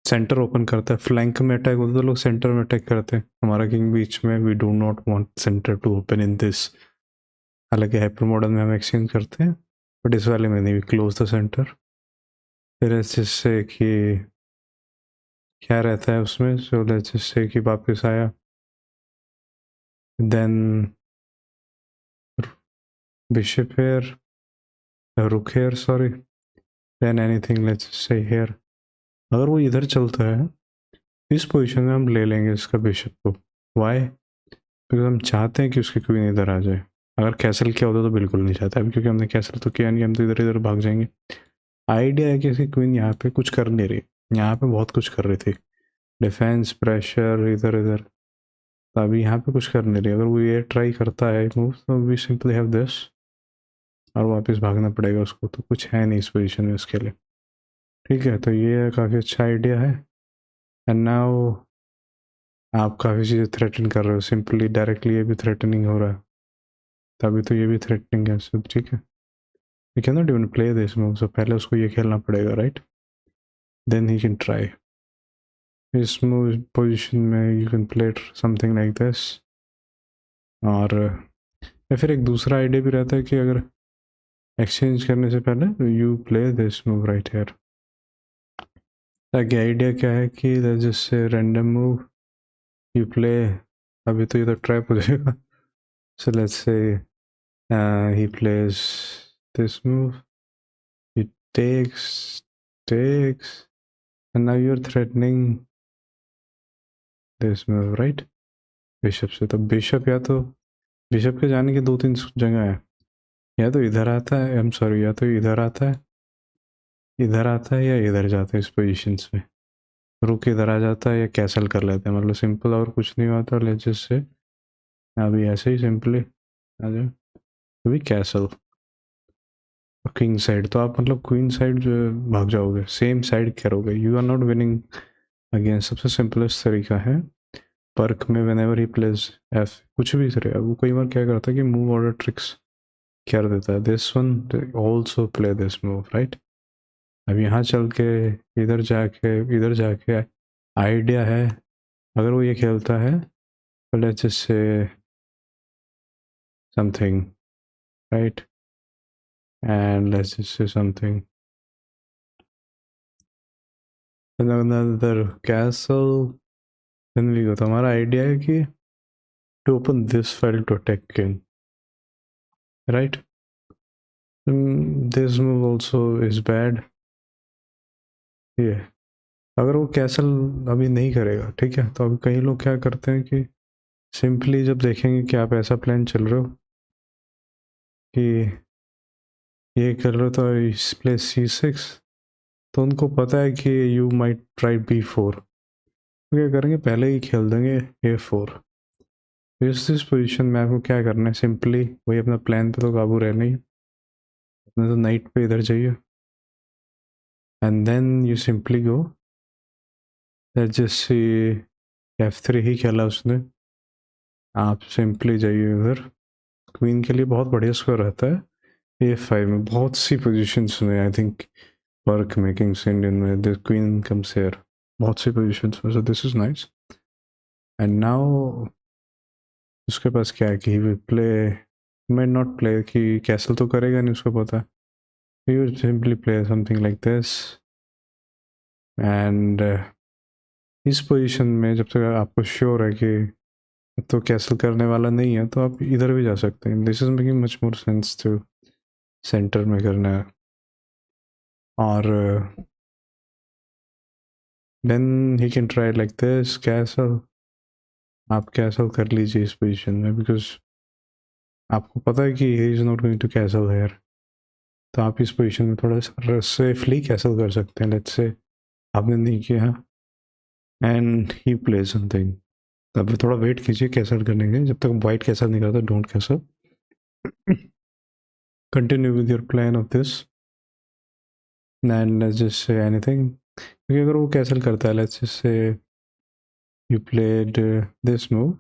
centre open करता है, फ्लैंक में अटैक होता है तो लोग सेंटर में अटैक करते हैं, हमारा किंग बीच में, we do not want centre to open in this. हालांकि हाइपर मॉडर्न में हम एक्सचेंज करते हैं, बट इस वाले में नहीं, वी क्लोज द सेंटर। फिर जिससे कि क्या रहता है उसमें, सो लेट्स जस्ट से कि वापस आया, देन बिशप हेयर, रुक here sorry, then anything let's say here. अगर वो इधर चलता है इस पोजीशन में हम ले लेंगे इसका बिशप को, वाई, बिकॉज हम चाहते हैं कि उसकी क्वीन इधर आ जाए। अगर कैसल किया होता तो बिल्कुल नहीं चाहता, अभी क्योंकि हमने कैसल तो किया नहीं, हम तो इधर इधर भाग जाएंगे। आइडिया है कि इसकी क्वीन यहाँ पे कुछ कर नहीं रही, यहाँ पे बहुत कुछ कर रही थी, डिफेंस प्रेशर इधर इधर, तो अभी यहाँ पे कुछ कर नहीं रही। अगर वो ये ट्राई करता है मूव तो वी सिंपली हैव दिस, और वापस भागना पड़ेगा उसको, तो कुछ है नहीं इस पोजीशन में उसके लिए, ठीक है। तो ये काफ़ी अच्छा आइडिया है। एंड नाउ आप काफ़ी चीज़ें थ्रेटन कर रहे हो, सिंपली डायरेक्टली ये भी थ्रेटनिंग हो रहा है, तभी तो ये भी थ्रेटनिंग है सब, ठीक है। We can not even play this move, so पहले उसको ये खेलना पड़ेगा, right, then he can try. इस मूव पोजीशन में you can play something like this, और या फिर एक दूसरा आइडिया भी रहता है कि अगर एक्सचेंज करने से पहले you play this move right here. ताकि आइडिया क्या है कि जैसे रैंडम मूव यू प्ले, अभी तो ये तो ट्रैप हो जाएगा। So let's say he plays this move, he takes, and now you're threatening this move, right? Bishop से, तो बिशप या तो बिशप के जाने की 2-3 जगह है, या तो इधर आता है, आई एम सॉरी, या तो इधर आता है, इधर आता है, या इधर जाता है इस पोजीशंस में, रुक इधर आ जाता है या कैसल कर लेते हैं, मतलब सिंपल और कुछ नहीं होता। लेट्स जस्ट से अभी ऐसे ही सिंपली आ जाए, अभी कैसल किंग साइड, तो आप मतलब क्वीन साइड जो भाग जाओगे, सेम साइड करोगे, you are not winning again. सबसे सिंपलेस्ट तरीका है पर्क में, whenever he plays F, कुछ भी करेगा वो, कई बार क्या करता है कि मूव ऑर्डर ट्रिक्स कर देता है। This one also play this move right. अब यहाँ चल के इधर जाके आइडिया है, अगर वो ये खेलता है तो लेट्स जस्ट से something right, and let's just से something another castle, then we go। तो हमारा आइडिया है कि to open this file to attack king, right? This move also is bad। ये अगर वो कैसल अभी नहीं करेगा, ठीक है, तो अभी कई लोग क्या करते हैं कि सिंपली जब देखेंगे कि आप ऐसा प्लान चल रहे हो कि ये कर रहे हो तो इस प्लेस C6, तो उनको पता है कि यू माइट ट्राई B4, तो क्या करेंगे, पहले ही खेल देंगे A4। इस पोजीशन में आपको क्या करना है, सिंपली वही अपना प्लान पे तो काबू रहना ही, अपने तो नाइट पे इधर जाइए, and then you simply go, let's just see F3 ही खेला उसने, आप सिंपली जाइए उधर, क्वीन के लिए बहुत बढ़िया स्कोर रहता है A5 में, बहुत सी पोजीशंस में, आई थिंक वर्क में, किंग्स इंडियन में द क्वीन कम्स हियर, बहुत सी पोजीशंस में, सो this is nice. And now उसके पास क्या है कि he will play, may not play, कि कैसल तो करेगा नहीं, उसको पता है, he will simply play something like this, and इस पोजीशन में जब तक आपको श्योर है कि तो कैसल करने वाला नहीं है, तो आप इधर भी जा सकते हैं। This is making much more sense to centre में करना है, और then he can try like this castle, आप कैसल कर लीजिए इस पोजीशन में, बिकॉज आपको पता है कि he is not going to castle here, तो आप इस पोजीशन में थोड़ा सा सेफली कैसल कर सकते हैं। लेट्स से आपने नहीं किया एंड ही प्ले समथिंग, तब थोड़ा वेट कीजिए कैसल करने के, जब तक वाइट कैसल नहीं करता don't castle, continue with your plan of this, and let's just say anything, क्योंकि अगर वो कैसल करता है, लेट्स जस्ट से यू प्लेड दिस मूव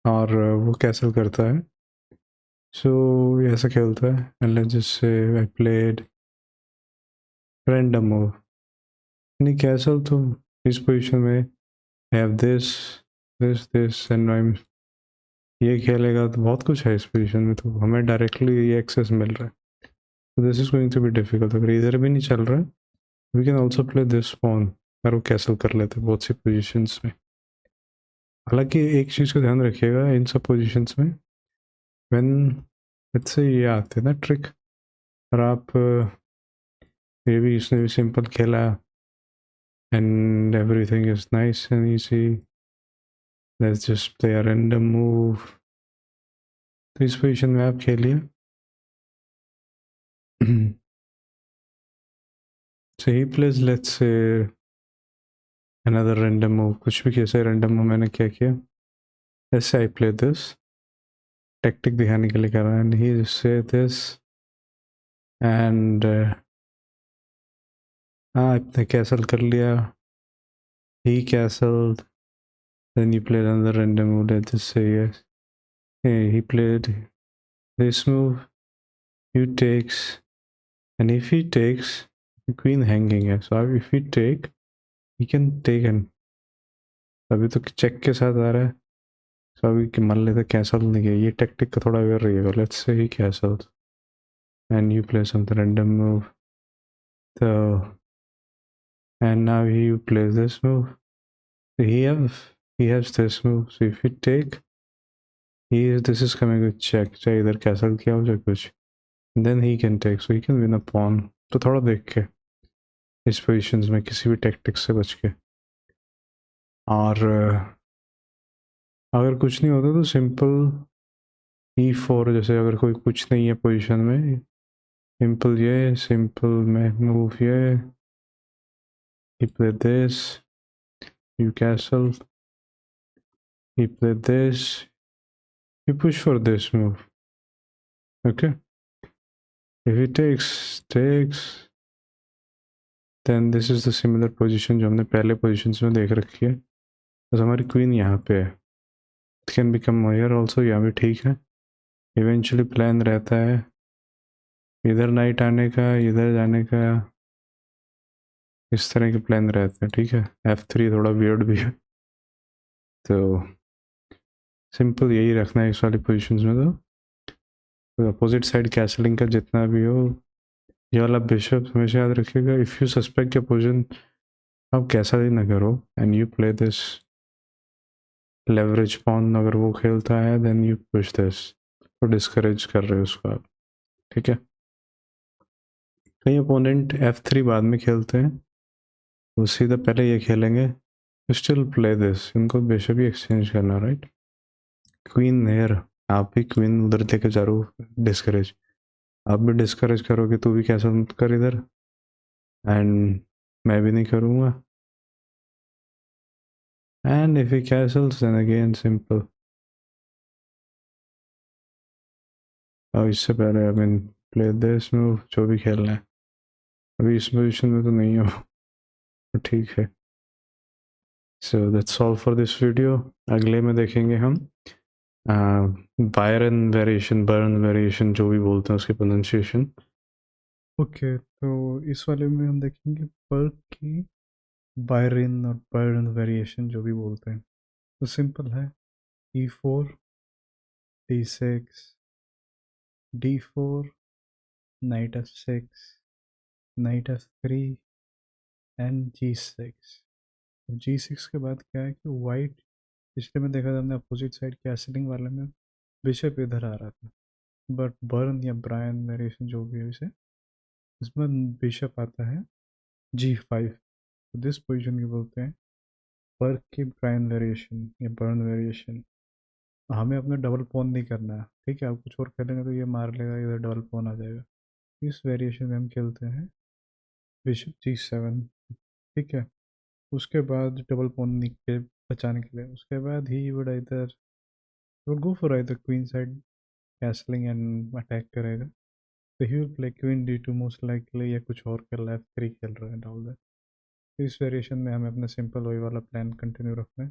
और वो कैसल करता है, सो ये ऐसा खेलता है, एंड लेट्स जस्ट से आई प्लेड रैंडम मूव, नहीं कैसल तो इस पोजीशन में have this this this and I, ये खेलेगा तो बहुत कुछ है इस पोजीशन में, तो हमें डायरेक्टली ये एक्सेस मिल रहा है, तो this is going to be difficult. अगर इधर भी नहीं चल रहा है, we can also play this pawn, अगर वो कैसल कर लेते हैं बहुत सी पोजीशंस में। हालांकि एक चीज़ को ध्यान रखिएगा इन सब पोजीशंस में, व्हेन लेट्स से ये आते हैं ना ट्रिक, और आप ये भी, इसने भी सिंपल खेला and everything is nice and easy, let's just play a random move, तो इस पोजीशन में आप खेलिए। So he plays, let's say, another random move, कुछ भी कैसे random move मैंने क्या किया, let's say I play this, tactic दिखाने के लिए कर रहा है, and he say this, and हाँ आपने कैसल कर लिया, he castled, then you played another random move, let's just say yes, hey, he played this move, you takes, and if he takes, the queen hanging है, so if he take, he can take, and अभी तो check के साथ आ रहा है, तो अभी मान लेते कैसल नहीं किया, ये टेक्टिक का थोड़ा अवेयर रहिएगा, let's say he castle, and you play some random move. So and now he plays this move. So he has this move. So if you take, this is coming with check. चाहे इधर castle किया हो चाहे कुछ. Then he can take. So he can win a pawn. तो थोड़ा देख के इस पोजीशंस में किसी भी टैक्टिक्स से बच के. और अगर कुछ नहीं होता तो सिंपल E4, जैसे अगर कोई कुछ नहीं है पोजीशन में, सिंपल ये, सिंपल में मूव ये, he play this, you castle, he play this, you push for this move. Okay, if he takes, then this is the similar position जो हमने पहले positions में देख रखी है. बस हमारी क्वीन यहाँ पे है. It can become here also, यहाँ भी ठीक है. Eventually प्लान रहता है इधर नाइट आने का, इधर जाने का, इस तरह के प्लान रहते हैं. ठीक है, F3 थोड़ा वियर्ड भी है. तो सिंपल यही रखना है इस वाली पोजीशंस में. तो अपोजिट साइड कैसलिंग का जितना भी हो, ये वाला बिशप हमेशा याद रखिएगा. If you suspect your position, आप कैसा ही ना करो, and you play this leverage pawn. अगर वो खेलता है देन यू पुश दिस, तो डिस्करेज कर रहे हो उसको आप. ठीक है, कई अपोनेंट F3 बाद में खेलते हैं, वो सीधा पहले ये खेलेंगे. स्टिल प्ले दिस, इनको बिशप ही एक्सचेंज करना. राइट, क्वीन हेयर, आप भी क्वीन उधर लेके जा रहे हो, डिस्करेज. आप भी डिस्करेज करोगे, तू भी कैसा मत कर इधर, एंड मैं भी नहीं करूँगा. And if he castles then again simple. अब इससे पहले I mean play this move, जो भी खेलना है. अभी इस पोजिशन में तो नहीं हो, तो ठीक है. So that's all for this video. अगले में देखेंगे हम बायरन वेरिएशन, बर्न वेरिएशन, जो भी बोलते हैं उसकी प्रोनाउंसिएशन. ओके, तो इस वाले में हम देखेंगे बर्क की बायरन और बर्न वेरिएशन, जो भी बोलते हैं. तो सिंपल है, E4, D6, D4, Knight F6, Knight F3 and G6. G6 के बाद क्या है कि वाइट, पिछले में देखा था हमने अपोजिट साइड कैसलिंग वाले में बिशप इधर आ रहा था, बट बर्न या ब्रायन वेरिएशन जो भी है इसे, इसमें बिशप आता है G5. तो दिस पोजीशन की बोलते हैं बर्क की ब्रायन वेरिएशन या बर्न वेरिएशन. हमें अपना डबल पॉन नहीं करना है. ठीक है, आप कुछ और खेलेंगे तो ये मार लेगा, इधर डबल पॉन आ जाएगा. इस वेरिएशन में हम खेलते हैं बिशप G7. ठीक है, उसके बाद डबल पॉन के बचाने के लिए, उसके बाद he would go for either queen side castling and attack करेगा. तो he will play queen D2 most likely, या कुछ और खेल रहा है, F3 खेल रहा है, डाल दे. तो इस वेरिएशन में हमें अपना सिंपल वही वाला प्लान कंटिन्यू रखना है.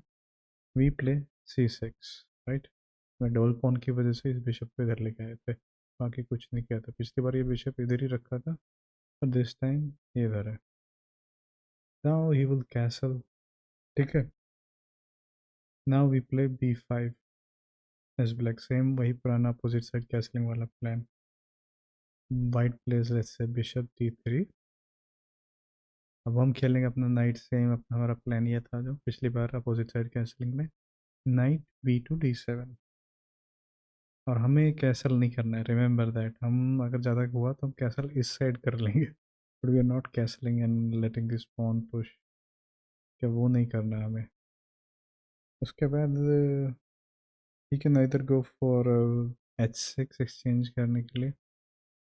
We play C6. राइट, मैं डबल पॉन की वजह से इस बिशप को इधर लेके आए थे, बाकी कुछ नहीं किया था. पिछली बार ये बिशप इधर ही रखा था, और दिस टाइम ये इधर है. Now he will castle. ठीक है, now we play B5 as black. Same वही पुराना अपोजिट साइड कैसलिंग वाला plan. White plays let's say bishop D3. अब हम खेलेंगे अपना नाइट. सेम अपना हमारा प्लान ये था जो पिछली बार अपोजिट साइड कैसलिंग में, नाइट B2 D7. और हमें कैसल नहीं करना है, रिमेंबर दैट. हम अगर ज़्यादा हुआ तो हम कैसल इस साइड कर लेंगे, but we are not castling and letting this pawn push. क्या वो नहीं करना है हमें. उसके बाद he can either go for H6 exchange करने के लिए.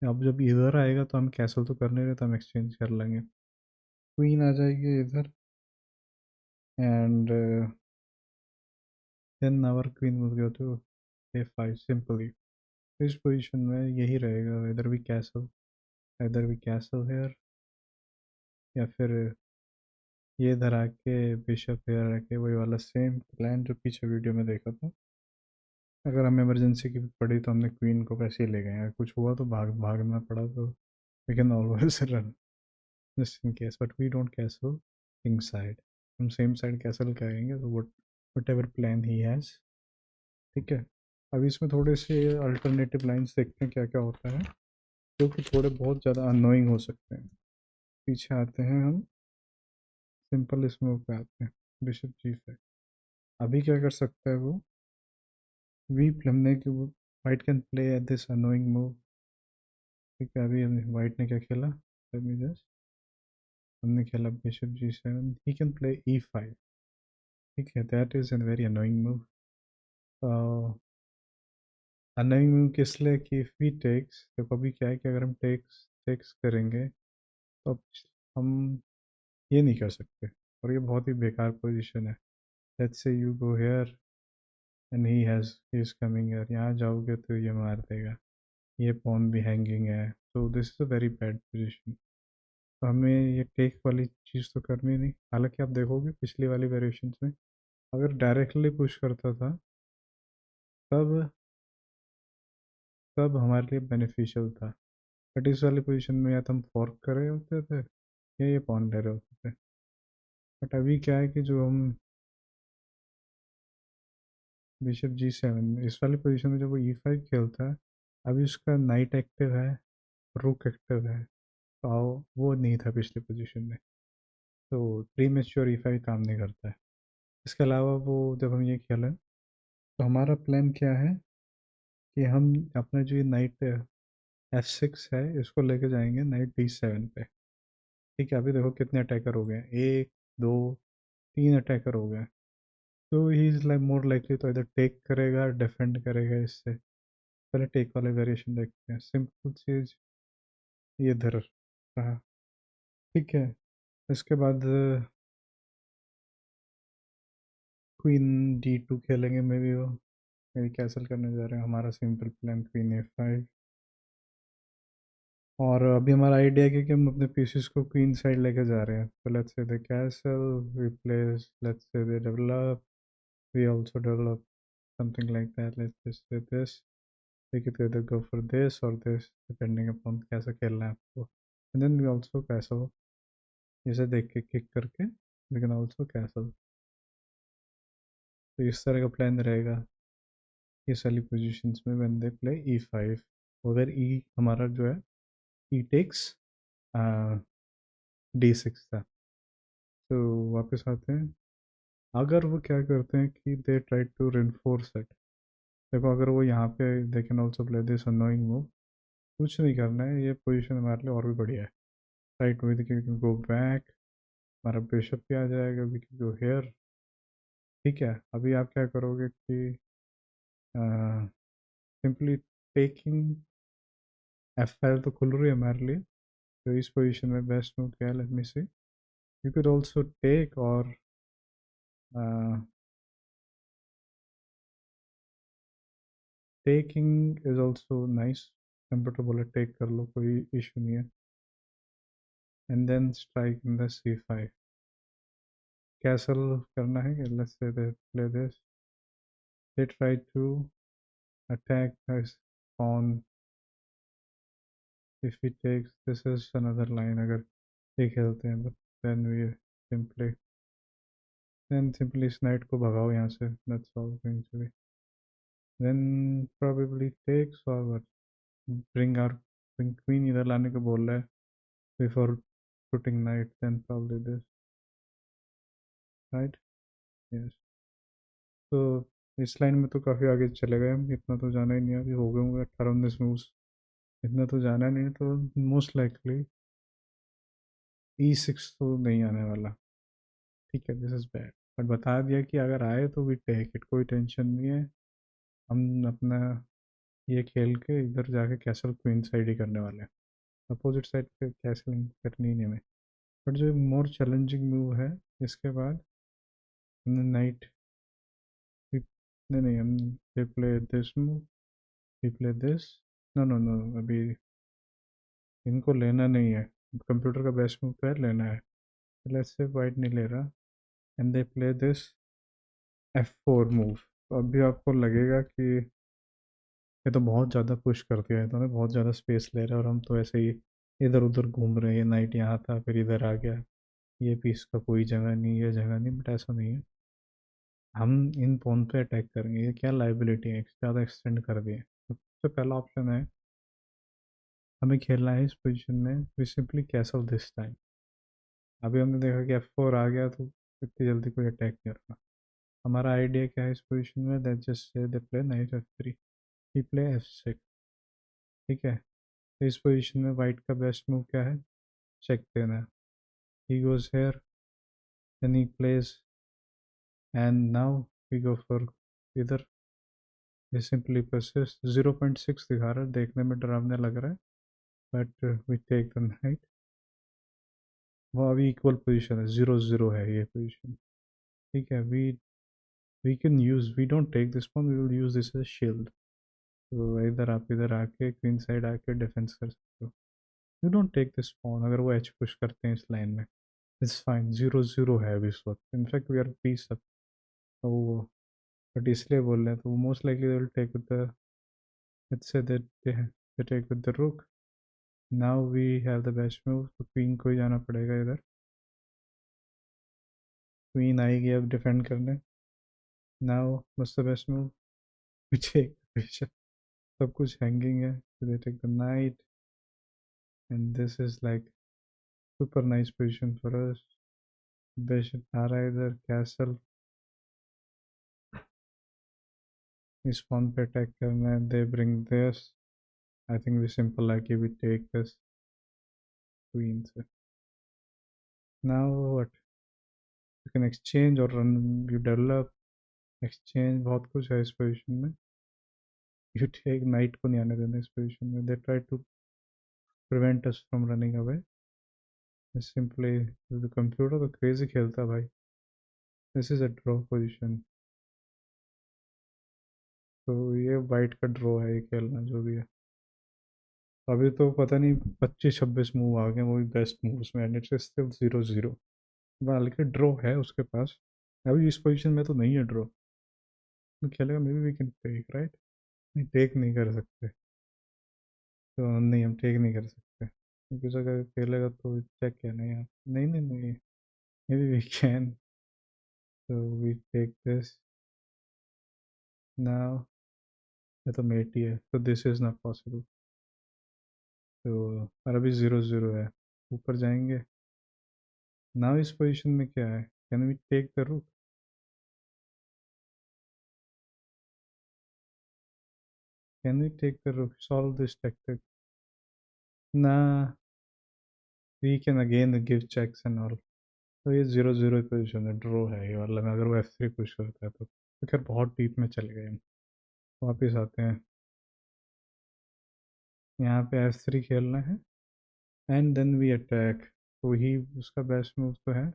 अब जब इधर आएगा तो हम कैसल तो करने रहे, तो हम एक्सचेंज कर लेंगे. क्वीन आ जाएगी इधर, and then our queen will go to A5 simply. इस पोजीशन में यही रहेगा, इधर भी कैसल हेयर, या फिर ये इधर आके बिशप हेयर आके, वही वाला सेम प्लान जो पीछे वीडियो में देखा था. अगर हमें इमरजेंसी की पड़ी तो हमने क्वीन को वैसे ही ले गए, अगर कुछ हुआ तो भागना पड़ा तो we can always run just in case. But we don't castle king side, हम सेम साइड कैसल करेंगे. तो whatever plan he has. ठीक है, अभी इसमें थोड़े से अल्टरनेटिव लाइन्स देखते हैं क्या क्या होता है. जो कि थोड़े बहुत ज़्यादा अनोइंग हो सकते हैं। पीछे आते हैं हम, सिंपल इस मूव पे आते हैं, बिशप G5। अभी क्या कर सकता है वो, वी हमने कि वो white can play at this annoying move. ठीक है, अभी हमने वाइट ने क्या खेला, लेट मी जस्ट, हमने खेला bishop G7, he can play E5। ठीक है, that is an very annoying move. Annoying move किस लिए कि इफ वी टेक्स, तो कभी क्या है कि अगर हम टेक्स टेक्स करेंगे तो अब हम ये नहीं कर सकते, और ये बहुत ही बेकार पोजीशन है। लेट्स से you go here and he is coming here, यहाँ जाओगे तो ये मार देगा, ये पॉन भी हैंगिंग है, तो this is a very bad position. तो हमें ये टेक वाली चीज़ तो करनी नहीं। हालांकि आप देखोगे पिछली वाली वेरिएशंस में अगर डायरेक्टली पुश करता था तब तब हमारे लिए बेनिफिशियल था, बट इस वाली पोजीशन में या तो हम फॉर्क कर रहे होते थे या ये पॉन ले रहे होते थे। बट अभी क्या है कि जो हम बिशप G7 इस वाली पोजीशन में जब वो E5 खेलता है, अभी उसका नाइट एक्टिव है, रुक एक्टिव है, तो वो नहीं था पिछली पोजीशन में, तो प्री मेच्योर E5 काम नहीं करता है। इसके अलावा वो जब हम ये खेलें तो हमारा प्लान क्या है कि हम अपना जो ये नाइट F6 है इसको लेके जाएंगे नाइट D7 पे। ठीक है, अभी देखो कितने अटैकर हो गए, एक दो तीन अटैकर हो गए। तो he is like more likely तो इधर टेक करेगा डिफेंड करेगा इससे। पहले टेक वाले वेरिएशन देखते हैं, सिंपल चीज़ ये इधर रहा। ठीक है, इसके बाद क्वीन D2 खेलेंगे, मे बी वो मेरी कैसल करने जा रहे हैं। हमारा सिंपल प्लान क्वीन A5, और अभी हमारा आइडिया है कि हम अपने पीसेस को क्वीन साइड लेके जा रहे हैं। तो let's say the castle we place, let's say they develop, we also develop, something like that. Let's just say this, we could either go for this or this depending upon कैसा खेलना है आपको। and then we also castle, इसे देख के kick करके we can also castle। तो इस तरह का प्लान रहेगा इस वाली पोजीशंस में when they play E5। अगर E हमारा जो है E takes D6 था। तो वापस आते हैं, अगर वो क्या करते हैं कि they try to reinforce it. देखो अगर वो यहाँ पे they can also play this annoying move, कुछ नहीं करना है, ये पोजीशन हमारे लिए और भी बढ़िया है। Right, we can go back, हमारा बिशप भी आ जाएगा, वी कैन गो हेयर। ठीक है, अभी आप क्या करोगे कि सिंपली टेकिंग F5 तो खुल रही है हमारे लिए। तो इस पोजीशन में बेस्ट मूव क्या है, let me see, you can also take, और taking is also nice. Computer बोले टेक कर लो, कोई इशू नहीं है। And then strike in the C5, castle करना है कि let's say they play this, they try to attack this pawn। if he takes, this is another line, अगर ये खेलते हैं, but then we simply then simply इस knight को भगाओ यहाँ से, that's all going to be, then probably takes forward, bring our bring queen इधर लाने को बोल रहा है before putting knight, then probably this, right, yes। तो इस लाइन में तो काफ़ी आगे चले गए हम, इतना तो जाना ही नहीं है, अभी हो गए होंगे 18-19 मूव्स, इतना तो जाना नहीं है, तो मोस्ट लाइकली E6 तो नहीं आने वाला। ठीक है, दिस इज़ बैड, बट बता दिया कि अगर आए तो वी टेक इट, कोई टेंशन नहीं है। हम अपना ये खेल के इधर जाके कैसल क्वीन साइड ही करने वाले हैं, अपोजिट साइड पे कैसलिंग करनी नहीं हमें। बट जो मोर चैलेंजिंग मूव है इसके बाद, हमने नाइट, नहीं नहीं, हम we play this move, we play this, no no no, अभी इनको लेना नहीं है, कंप्यूटर का बेस्ट मूव तो है लेना है, लेट्स से वाइट नहीं ले रहा, and they play this F4 move. तो अभी आपको लगेगा कि ये तो बहुत ज़्यादा पुश कर दिया है, तो हमें बहुत ज़्यादा स्पेस ले रहा है, और हम तो ऐसे ही इधर उधर घूम रहे हैं, नाइट यहाँ था फिर इधर आ गया, ये पीस का कोई जगह नहीं, ये जगह नहीं, बट ऐसा नहीं है। हम इन फोन पे अटैक करेंगे, ये क्या लाइबिलिटी है, ज़्यादा एक्सटेंड कर दिए। तो सबसे पहला ऑप्शन है हमें खेलना है इस पोजीशन में, we simply castle this time. अभी हमने देखा कि F4 आ गया तो इतनी जल्दी कोई अटैक नहीं होगा। हमारा आइडिया क्या है इस पोजीशन में, that just say they play night F3, he play F6। ठीक है, तो इस पोजीशन में वाइट का बेस्ट मूव क्या है, चेक देना। He goes here, then he plays, and now we go for इधर। ये सिंपली परसिस्ट, 0.6 दिखा रहा है, देखने में डरावने लग रहा है, but we take the knight. वो अभी इक्वल पोजीशन है, 0-0 है ये पोजीशन। ठीक है, we can use, we don't take this pawn, we will use this as shield. तो इधर आप इधर आके क्वीन साइड आके डिफेंस कर सकते हो। You don't take this pawn, अगर वो एच पुश करते हैं इस लाइन में, इट्स फाइन, 0-0 है अभी इस वक्त, in fact we are piece up. तो वो बट इसलिए बोल रहे हैं, तो most likely they will take with the, let's say that they take with the rook. Now we have the best move, तो क्वीन को ही जाना पड़ेगा इधर। क्वीन आएगी अब डिफेंड करने। Now what's the best move, we take सब कुछ हैंगिंग है, they take the knight, and this is like super nice position for us. Bishop आ रहा है इधर, कैसल, इस पॉन पे अटैक करना है, they bring this. I think we simple है कि वी टेक दिस क्वीन से। Now what, you can exchange और रन, यू डेवलप, एक्सचेंज, बहुत कुछ है इस पोजीशन में। यू टेक, नाइट को नहीं आने देना इस पोजीशन में, they try to prevent us from running away. Simply computer तो क्रेजी खेलता भाई। This is a draw position, तो ये वाइट का ड्रॉ है, ये खेलना जो भी है। अभी तो पता नहीं 25-26 मूव आ गए, वो भी बेस्ट मूव में, एंड इट्स स्टिल 0-0। बल्कि ड्रॉ है उसके पास, अभी इस पोजीशन में तो नहीं है ड्रॉ, तो खेलेगा, maybe we can take, right? नहीं, टेक नहीं कर सकते, तो नहीं, हम टेक नहीं कर सकते क्योंकि अगर खेलेगा तो चेक है नहीं यार, नहीं नहीं नहीं, मे बी वी कैन, तो वी टेक दिस नाउ। ये तो मेट ही है, तो दिस इज़ नॉट पॉसिबल। तो और अभी 0-0 है, ऊपर जाएंगे। नाउ इस पोजीशन में क्या है, can we take the rook, can we take the rook, solve this tactic ना, we can again give checks and all. तो ये 0-0 पोजीशन है, ड्रॉ है ये वाला में, अगर वो F3 पुश करता है तो खैर बहुत डीप में चले गए हम। वापस आते हैं, यहाँ पे F3 खेलना है, एंड देन वी अटैक। तो ही उसका बेस्ट मूव तो है,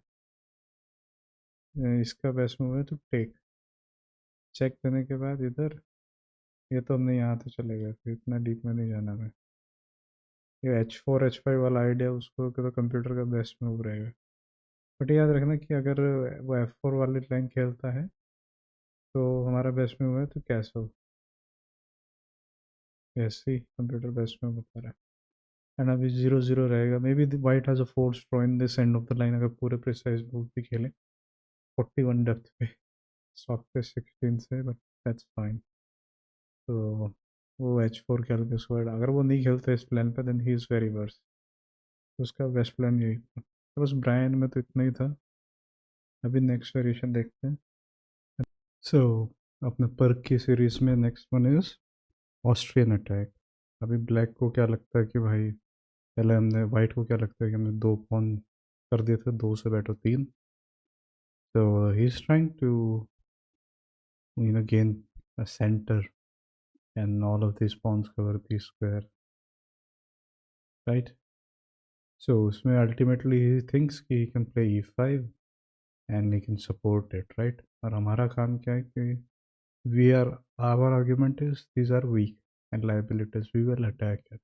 इसका बेस्ट मूव है तो टेक। चेक करने के बाद इधर, ये तो हमने यहाँ तो चले गए, फिर इतना डीप में नहीं जाना मैं। ये H4 H5 वाला आइडिया उसको तो कंप्यूटर का बेस्ट मूव रहेगा, बट याद रखना कि अगर वो F4 वाली लाइन खेलता है तो हमारा बेस्ट मूव है तो कैसल, ऐसे ही कंप्यूटर बेस्ट मूव बता रहा है। एंड अभी 0-0 रहेगा, may be white has a force draw in this end of the line, अगर पूरे प्रिसाइज मूव भी खेलें 41 डेप्थ पे, सॉफ्ट पे 16 से, बट दैट्स फाइन। तो वो H4 खेल के उसके बाद अगर वो नहीं खेलते इस प्लान पे, then he is very worse. उसका बेस्ट प्लान यही था, तो बस ब्रायन में तो इतना ही था। अभी नेक्स्ट वेरिएशन देखते हैं। सो अपने पर्क की सीरीज में next one is Austrian attack. अभी ब्लैक को क्या लगता है कि भाई, पहले हमने वाइट को क्या लगता है कि हमने 2 पॉन कर दिए थे, 2 से बैठो 3, तो he is trying to gain a center and all of these pawns cover the square, right? So उसमें ultimately he thinks कि he can play e5 and he can support it, right? और हमारा काम क्या है कि we are, our argument is these are weak and liabilities, we will attack it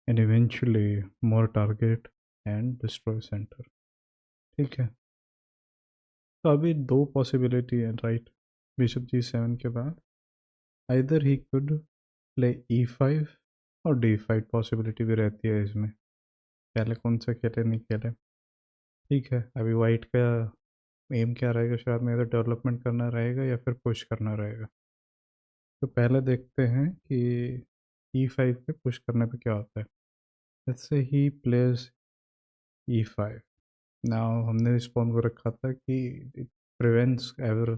and eventually more target and destroy center। ठीक है, तो अभी 2 पॉसिबिलिटी है, राइट? बिशप G7 के बाद either he could play e5 और d5 पॉसिबिलिटी भी रहती है इसमें, पहले कौन सा खेले नहीं खेले। ठीक है, अभी वाइट का एम क्या रहेगा, शायद में इधर डेवलपमेंट करना रहेगा या फिर पुश करना रहेगा। तो पहले देखते हैं कि E5 पे पुश करने पे क्या होता है। Let's say he plays E5। Now हमने इस पॉन को रखा था कि इट प्रिवेंट्स एवर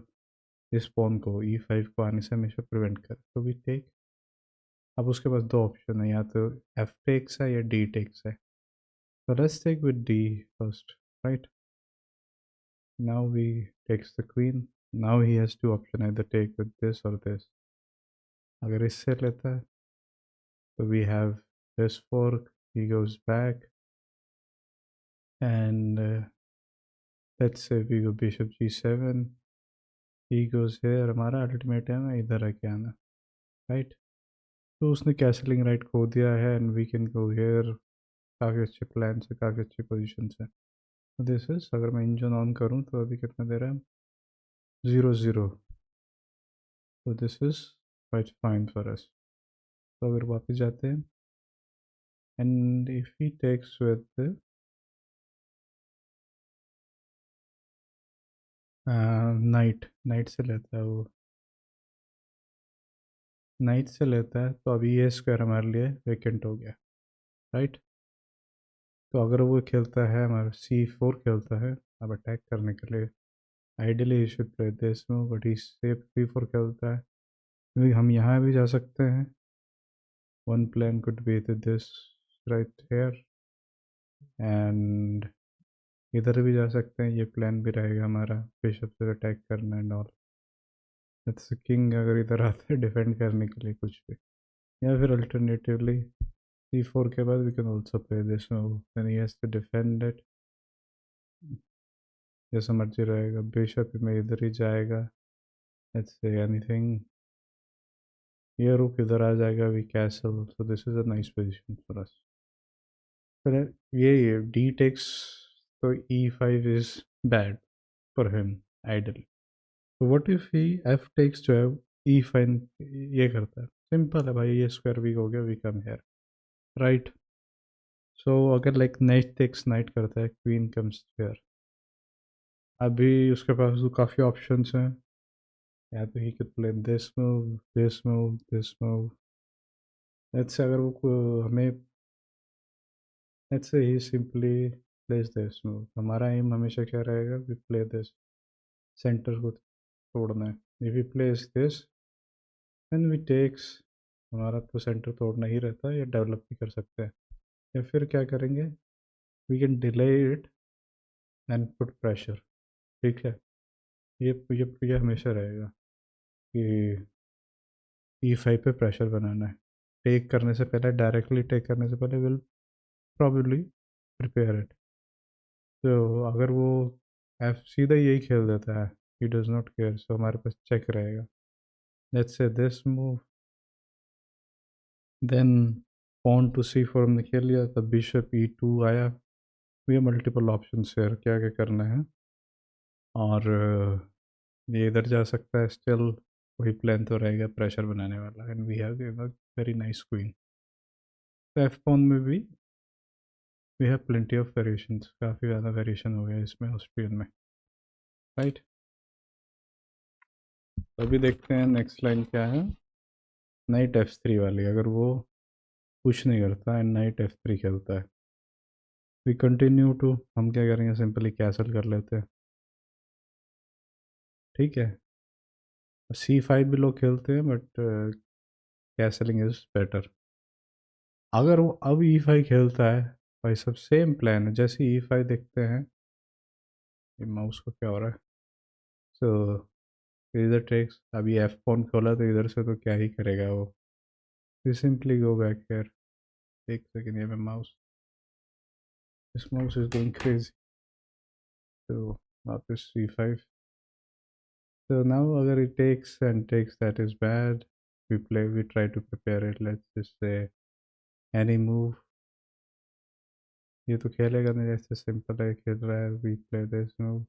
इस पॉन को E5 को आने से हमेशा प्रिवेंट करे, तो वी टेक। अब उसके पास दो ऑप्शन है, या तो F टेक्स है या D टेक्स है। So let's take with D first, right? Now we takes the queen. Now he has two option, either take with this or this. अगर इससे लेता है तो we have this fork, he goes back, and let's say we go bishop G7, he goes here, हमारा ultimate है ना इधर आके आना, right? तो उसने कैसलिंग राइट खो दिया है, and we can go here. काफ़ी अच्छे प्लान से, काफ़ी अच्छी पोजीशन से। दिस इज, अगर मैं इंजन ऑन करूँ तो अभी कितना दे रहा है, 0-0। तो this is quite fine for us. तो अगर वापस जाते हैं, and if he takes with knight, knight से लेता है वो, नाइट से लेता है, तो अभी ये स्क्वायर हमारे लिए वेकेंट हो गया, राइट। तो अगर वो खेलता है, हमारा C4 खेलता है अब अटैक करने के लिए, ideally he should play this move, but he safe C4 खेलता है, क्योंकि हम यहाँ भी जा सकते हैं। One plan could be this right here, and इधर भी जा सकते हैं, ये प्लान भी रहेगा हमारा, बिशप से अटैक करना एंड ऑल। दैट्स किंग अगर इधर आता है डिफेंड करने के लिए कुछ भी, या फिर अल्टरनेटिवली C4 के बाद we can also play this move, then he has to defend it. जैसा मर्जी रहेगा, बिशप में इधर ही जाएगा, लेट्स से एनीथिंग, ये रुक इधर आ जाएगा, we castle, so this is a nice position for us. फिर ये डी टेक्स, तो E5 is bad for him idle. तो what if he F takes जो है E5 ये करता है, सिंपल है भाई, ये स्क्वायर वीक हो गया, वी कम हेयर, राइट। सो अगर लाइक नाइट टेक्स नाइट करता है, क्वीन कम्स हेयर, अभी उसके पास तो काफ़ी ऑप्शंस हैं, या तो he could play this move, this move, this move. Let's say अगर वो हमें, let's say he simply place this move, हमारा एम हमेशा क्या रहेगा, वी प्ले दिस, सेंटर को तोड़ना है। If we place this then we takes, हमारा तो सेंटर तोड़ना ही रहता है, या डेवलप भी कर सकते हैं, या फिर क्या करेंगे, we can delay it and put pressure, ठीक है। ये हमेशा रहेगा कि E5 पे प्रेशर बनाना है, टेक करने से पहले, डायरेक्टली टेक करने से पहले विल प्रॉबेबली प्रिपेयर इट। तो अगर वो एफ सीधा यही खेल देता है, he does not care, so हमारे पास चेक रहेगा। Let's say this move, then pawn to C4 हमने खेल लिया, तब बिशप E2 आया। ये मल्टीपल ऑप्शन है क्या क्या करना है, और ये इधर जा सकता है स्टिल, वही प्लान तो रहेगा प्रेशर बनाने वाला, and we have very nice queen. तो एफ पॉन में भी we have plenty of variations, काफ़ी ज़्यादा वेरिएशन हो गया इसमें ऑस्ट्रियन में, राइट। अभी देखते हैं नेक्स्ट लाइन क्या है, नाइट F3 वाली। अगर वो कुछ नहीं करता एंड नाइट F3 खेलता है, वी कंटिन्यू टू, हम क्या करेंगे, सिंपली कैसल कर लेते हैं, ठीक है। C5 भी लोग खेलते हैं, बट कैसलिंग इज बेटर। अगर वो अब E5 खेलता है, भाई सब सेम प्लान है, जैसे E5 देखते हैं, ये माउस को क्या हो रहा है, सो इधर टेक्स, अभी F पॉन खोला तो इधर से तो क्या ही करेगा वो, फिर सिंपली गो बैक हेयर। एक सेकेंड, ये मैं mouse, this mouse is going crazy. तो वापस C5, so now अगर it takes and takes, that is bad, we try to prepare it, let's just say any move, ये तो खेलेगा नहीं, जैसे सिंपल है खेल रहा है, we play this move,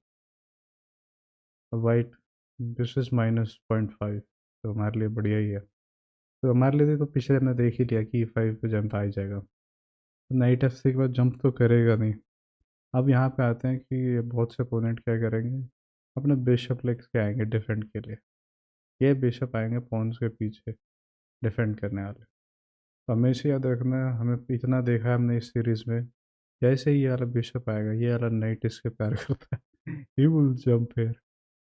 white, this is -0.5, तो हमारे लिए बढ़िया ही है। तो हमारे लिए तो पिछले हमने देख ही लिया कि E5 पे जंप आ ही जाएगा, तो नाइट F6 के बाद जंप तो करेगा नहीं। अब यहाँ पे आते हैं कि बहुत से अपोनेंट क्या करेंगे, अपने बिशप लेग्स के आएंगे डिफेंड के लिए, ये बिशप आएंगे पॉन्स के पीछे डिफेंड करने वाले, हमेशा याद रखना, हमें इतना देखा है हमने इस सीरीज में, जैसे ही ये वाला बिशप आएगा ये वाला नाइट इसके पैर करता है he will jump here,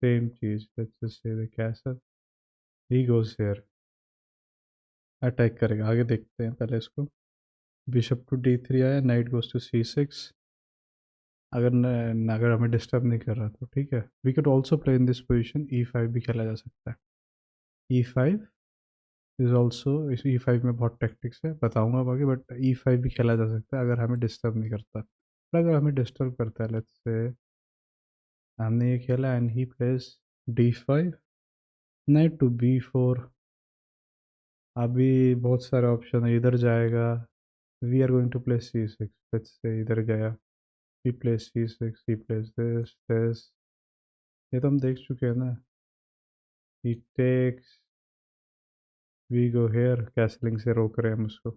same चीज, let's just say the castle, he goes here, attack करेगा। आगे देखते हैं पहले इसको। बिशप टू D3 आया, नाइट गोज टू C6। अगर हमें डिस्टर्ब नहीं कर रहा तो ठीक है। We CAD also play in this position, E5 भी खेला जा सकता है। E5 इज ऑल्सो, इस E5 में बहुत टैक्टिक्स है, बताऊंगा बाकी, बट E5 भी खेला जा सकता है अगर हमें डिस्टर्ब नहीं करता। पर अगर हमें डिस्टर्ब करता है, लेट्स से हमने ये खेला and he plays D5, knight to B4। अभी बहुत सारे ऑप्शन है, इधर जाएगा, we are going to play C6, let's say इधर गया, he plays C6, he plays this, ये तो हम देख चुके हैं ना। he takes, we go here, castling से रोक रहे हैं हम उसको,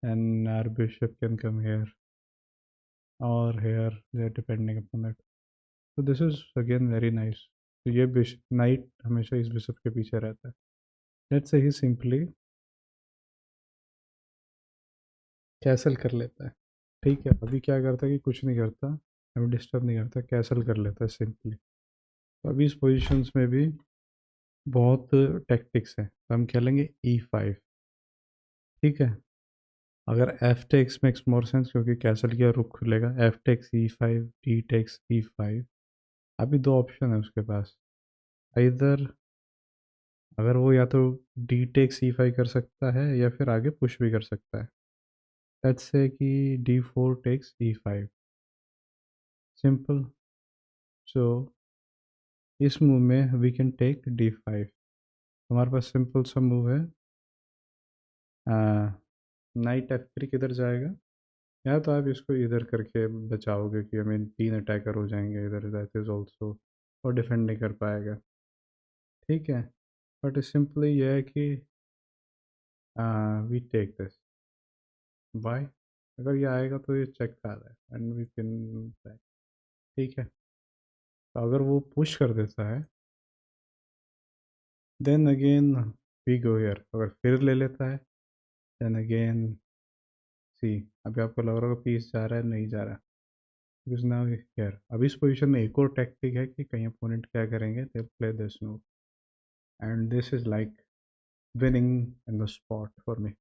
and our bishop can come here or here, depending upon it. So this is again very nice। तो ये बिशप नाइट हमेशा इस बिशप के पीछे रहता है। Let's say he simply castle कर लेता है, ठीक है। अभी क्या करता है कि कुछ नहीं करता, हमें डिस्टर्ब नहीं करता, कैसल कर लेता है सिंपली। तो अभी इस पोजीशंस में भी बहुत टैक्टिक्स हैं, तो हम खेलेंगे E5, ठीक है। अगर F takes makes more sense, क्योंकि कैसल का रुख खुलेगा, F takes E5, D takes E5। अभी दो ऑप्शन है उसके पास, इधर अगर वो या तो डी टेक्स E5 कर सकता है या फिर आगे पुश भी कर सकता है। लेट्स से कि D4 टेक्स E5, सिंपल। सो इस मूव में वी कैन टेक D5, हमारे पास सिंपल सा मूव है। नाइट F3 किधर जाएगा, या तो आप इसको इधर करके बचाओगे कि हमें 3 अटैकर हो जाएंगे इधर, दैट इज़ ऑल्सो, और डिफेंड नहीं कर पाएगा, ठीक है। बट सिंपली ये है कि वी टेक दिस बाय, अगर ये आएगा तो ये चेक कर रहा है एंड वी कैन बैक, ठीक है। तो अगर वो पुश कर देता है then again we go here, अगर फिर ले लेता है देन अगेन सी। अभी आपको लग रहा होगा पीस जा रहा है, नहीं जा रहा, बिकॉज नाउ हियर। अब इस पोजीशन में एक और टैक्टिक है कि कहीं अपोनेंट क्या करेंगे, दे play this move and this is like winning in the spot for me.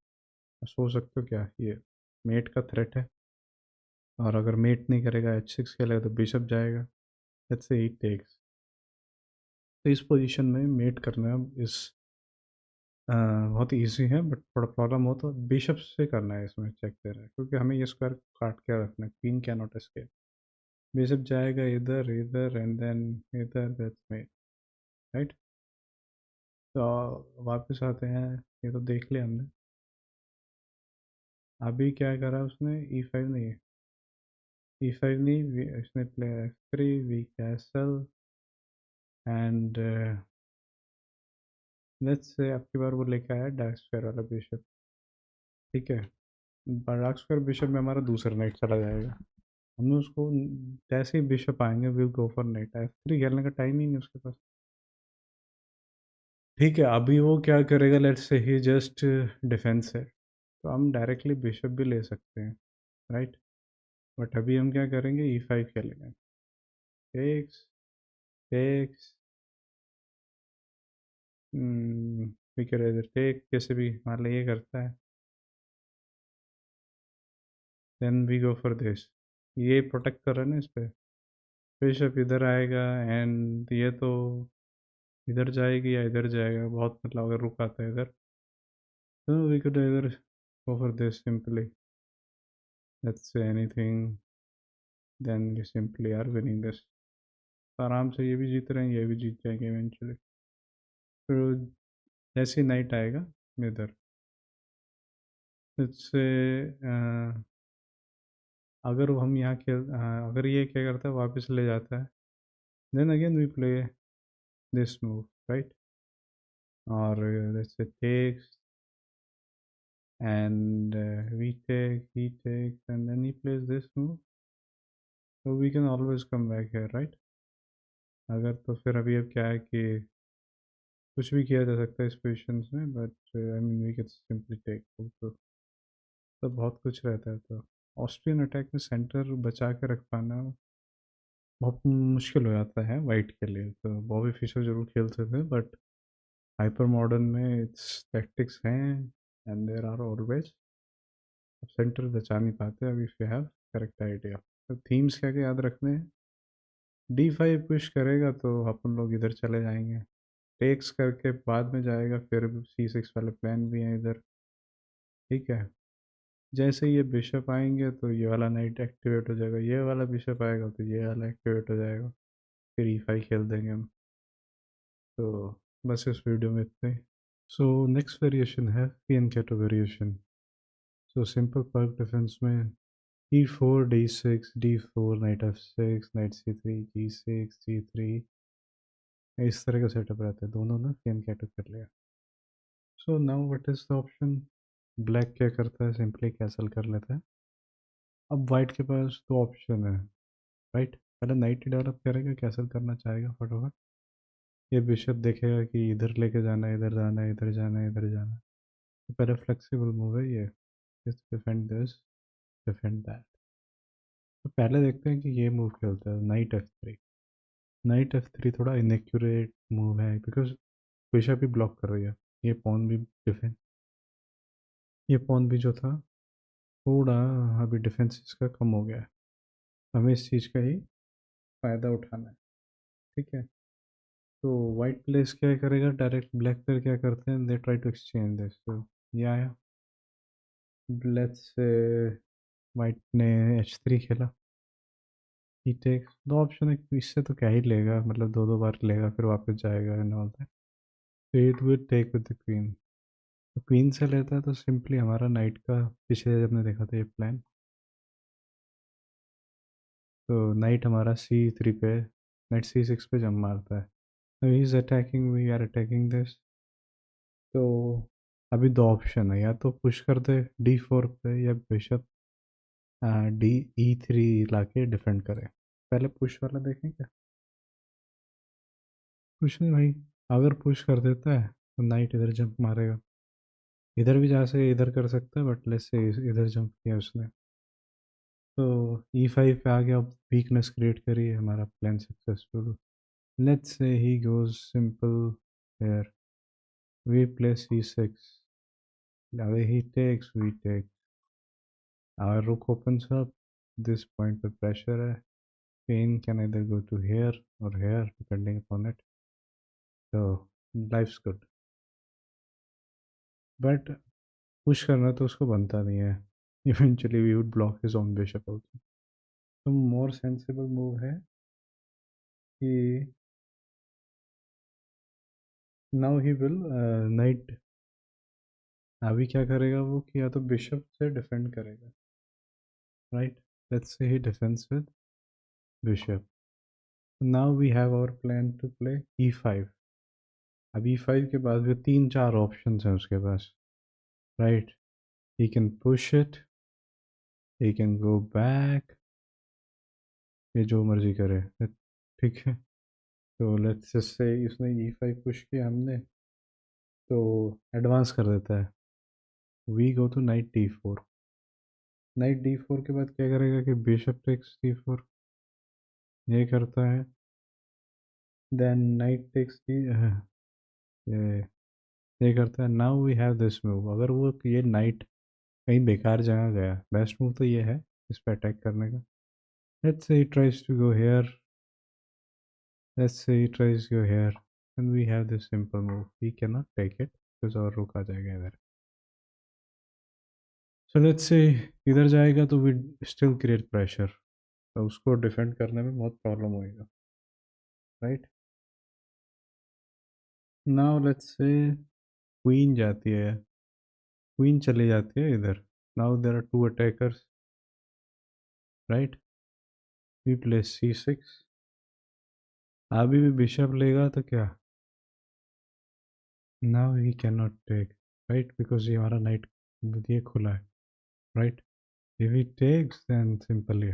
सोच सकते हो क्या, ये मेट का थ्रेट है, और अगर मेट नहीं करेगा H6 खेलेगा तो बिशप जाएगा, लेट्स से ही टेक्स। तो इस पोजीशन में मेट करना इस बहुत इजी है, बट थोड़ा प्रॉब्लम हो तो बिशप से करना है इसमें, चेक दे रहा है, क्योंकि हमें ये स्क्वायर काट के रखना है, queen can not escape. Bishop जाएगा इधर इधर एंड देन इधर, दैट्स मेट, राइट। तो वापस आते हैं, ये तो देख लिया हमने। अभी क्या करा उसने, E5 नहीं, E5 नहीं, इसने play F3, we castle and let's say आपकी बार वो लेके आया डार्क स्क्वायर वाला बिशप, ठीक है। डार्क स्क्वायर बिशप में हमारा दूसरा नाइट चला जाएगा, हमने उसको जैसे ही बिशप आएंगे will go for night, F3 खेलने का टाइम ही नहीं उसके पास, ठीक है। अभी वो क्या करेगा, let's say he just defence है, तो हम डायरेक्टली बिशप भी ले सकते हैं, राइट। बट अभी हम क्या करेंगे, E5 खेलेंगे, takes takes, we can take, जैसे भी मान लो ये करता है then we go for this, ये प्रोटेक्ट कर रहा है ना इस पे, बिशप इधर आएगा एंड ये तो इधर जाएगी या इधर जाएगा, बहुत मतलब अगर रुक आता है इधर तो we could either go for this simply, let's say anything, then we simply are winning this। तो आराम से ये भी जीत रहे हैं, ये भी जीत जाएंगे इवेंचुअली। फिर जैसे ही नाइट आएगा इधर, इससे अगर हम यहाँ खेल अगर ये क्या करता है वापस ले जाता है, then again we play this move, right. और जैसे takes and we take, he takes, and then he plays this move, so we can always come back here, right। अगर तो फिर अभी अब क्या है कि कुछ भी किया जा सकता है इस पोजिशन में, but I mean we can simply take तो बहुत कुछ रहता है। तो ऑस्ट्रियन अटैक में सेंटर बचा के रख पाना बहुत मुश्किल हो जाता है वाइट के लिए। तो बॉबी फिशर जरूर खेलते थे, बट हाइपर मॉडर्न में इट्स टैक्टिक्स हैं एंड देयर आर ऑलवेज। अब सेंटर बचा नहीं पाते अभी, if you have correct idea. तो थीम्स क्या क्या याद रखने हैं? D5 पुश करेगा तो अपन लोग इधर चले जाएंगे, टेक्स करके बाद में जाएगा, फिर C6 वाले प्लान भी हैं इधर। ठीक है, जैसे ये बिशप आएंगे तो ये वाला नाइट एक्टिवेट हो जाएगा, ये वाला बिशप आएगा तो ये वाला एक्टिवेट हो जाएगा, फिर E5 खेल देंगे हम। तो बस इस वीडियो में इतना ही। सो नेक्स्ट वेरिएशन है पीएन कैटो variation. So simple Pirc defence में E4 D6 D4 night F6 night C3 G6 G3, इस तरह का सेटअप रहता है। दोनों ने पीएन कैटो कर लिया। So now what is the option? Black क्या करता है? सिंपली कैसल कर लेता है। अब वाइट के पास दो ऑप्शन है। राइट, पहले नाइट ही डेवलप करेगा, कैसल करना चाहेगा फटाफट। ये बिशप देखेगा कि इधर लेके जाना है, इधर जाना है, इधर जाना है, इधर जाना है। तो पहले फ्लेक्सिबल मूव है ये, डिफेंड दिस, डिफेंड दैट। तो पहले देखते हैं कि ये मूव खेलता है नाइट F3। नाइट F3 थोड़ा इनएक्यूरेट मूव है बिकॉज बिशप भी ब्लॉक कर रही है, ये पॉन भी डिफेंड, ये पॉन भी जो था थोड़ा अभी डिफेंस इसका कम हो गया है। हमें इस चीज़ का ही फ़ायदा उठाना है। ठीक है, तो वाइट प्लेस क्या करेगा? डायरेक्ट ब्लैक पर क्या करते हैं? They try to exchange this. तो ये आया, लेट्स से वाइट ने H3 खेला, ही टेक्स। दो ऑप्शन है, इससे तो क्या ही लेगा, मतलब दो दो बार लेगा फिर वापस जाएगा एंड ऑल दैट। तो it will take with the queen. तो क्वीन से लेता है तो सिंपली हमारा नाइट का पिछले जब ने देखा था ये प्लान, तो नाइट हमारा C3 पे, नाइट C6 पे जम मारता है। He is attacking, we are attacking this. तो अभी दो ऑप्शन है, या तो पुश कर दे D4 पे, या बिशप E3 लाके डिफेंड करे। पहले पुश वाला देखें क्या? कुछ नहीं भाई, अगर पुश कर देता है तो नाइट इधर जंप मारेगा, इधर भी जा से इधर कर सकता है, बट लेट्स से इधर जंप किया उसने, तो E5 पे आ गया। वीकनेस क्रिएट करी, हमारा plan successful. Let's say he goes simple here, we play C6, away he takes, we take, our rook opens up, this point पे प्रेशर है, queen can either go to here or here depending upon it, so life's good। बट push करना तो उसको बनता नहीं है, eventually we would block his own bishop also. तो मोर सेंसिबल मूव है कि नाउ ही विल नाइट, अभी क्या करेगा वो, कि या तो बिशप से डिफेंड करेगा। Right, let's say he defence with bishop. Now we have our plan to play E5। अब E5 के बाद भी तीन चार ऑप्शंस हैं उसके पास। Right, he can push it, he can go back, ये जो मर्जी करे। ठीक है, तो लेट्स जस्ट से इसने E5 पुश किया हमने, तो एडवांस कर देता है। We go to knight D4। Knight D4 के बाद क्या करेगा कि बिशप टेक्स D4, ये करता है। देन नाइट टेक्स ये करता है। Now we have this move, अगर वो ये नाइट कहीं बेकार जगह गया, बेस्ट मूव तो ये है इस पर अटैक करने का। Let's say he tries to go here, let's say he tries your hair, and we have this simple move, he cannot take it because our rook आ जाएगा इधर। so let's say इधर जाएगा तो we still create pressure, तो उसको defend करने में बहुत प्रॉब्लम होएगा। Right, now let's say queen जाती है, क्वीन चली जाती है इधर। Now there are two attackers. Right, we play C6, अभी भी बिशप लेगा तो क्या, now he can not take. Right, because ये हमारा नाइट ये खुला है। Right, if he takes then simply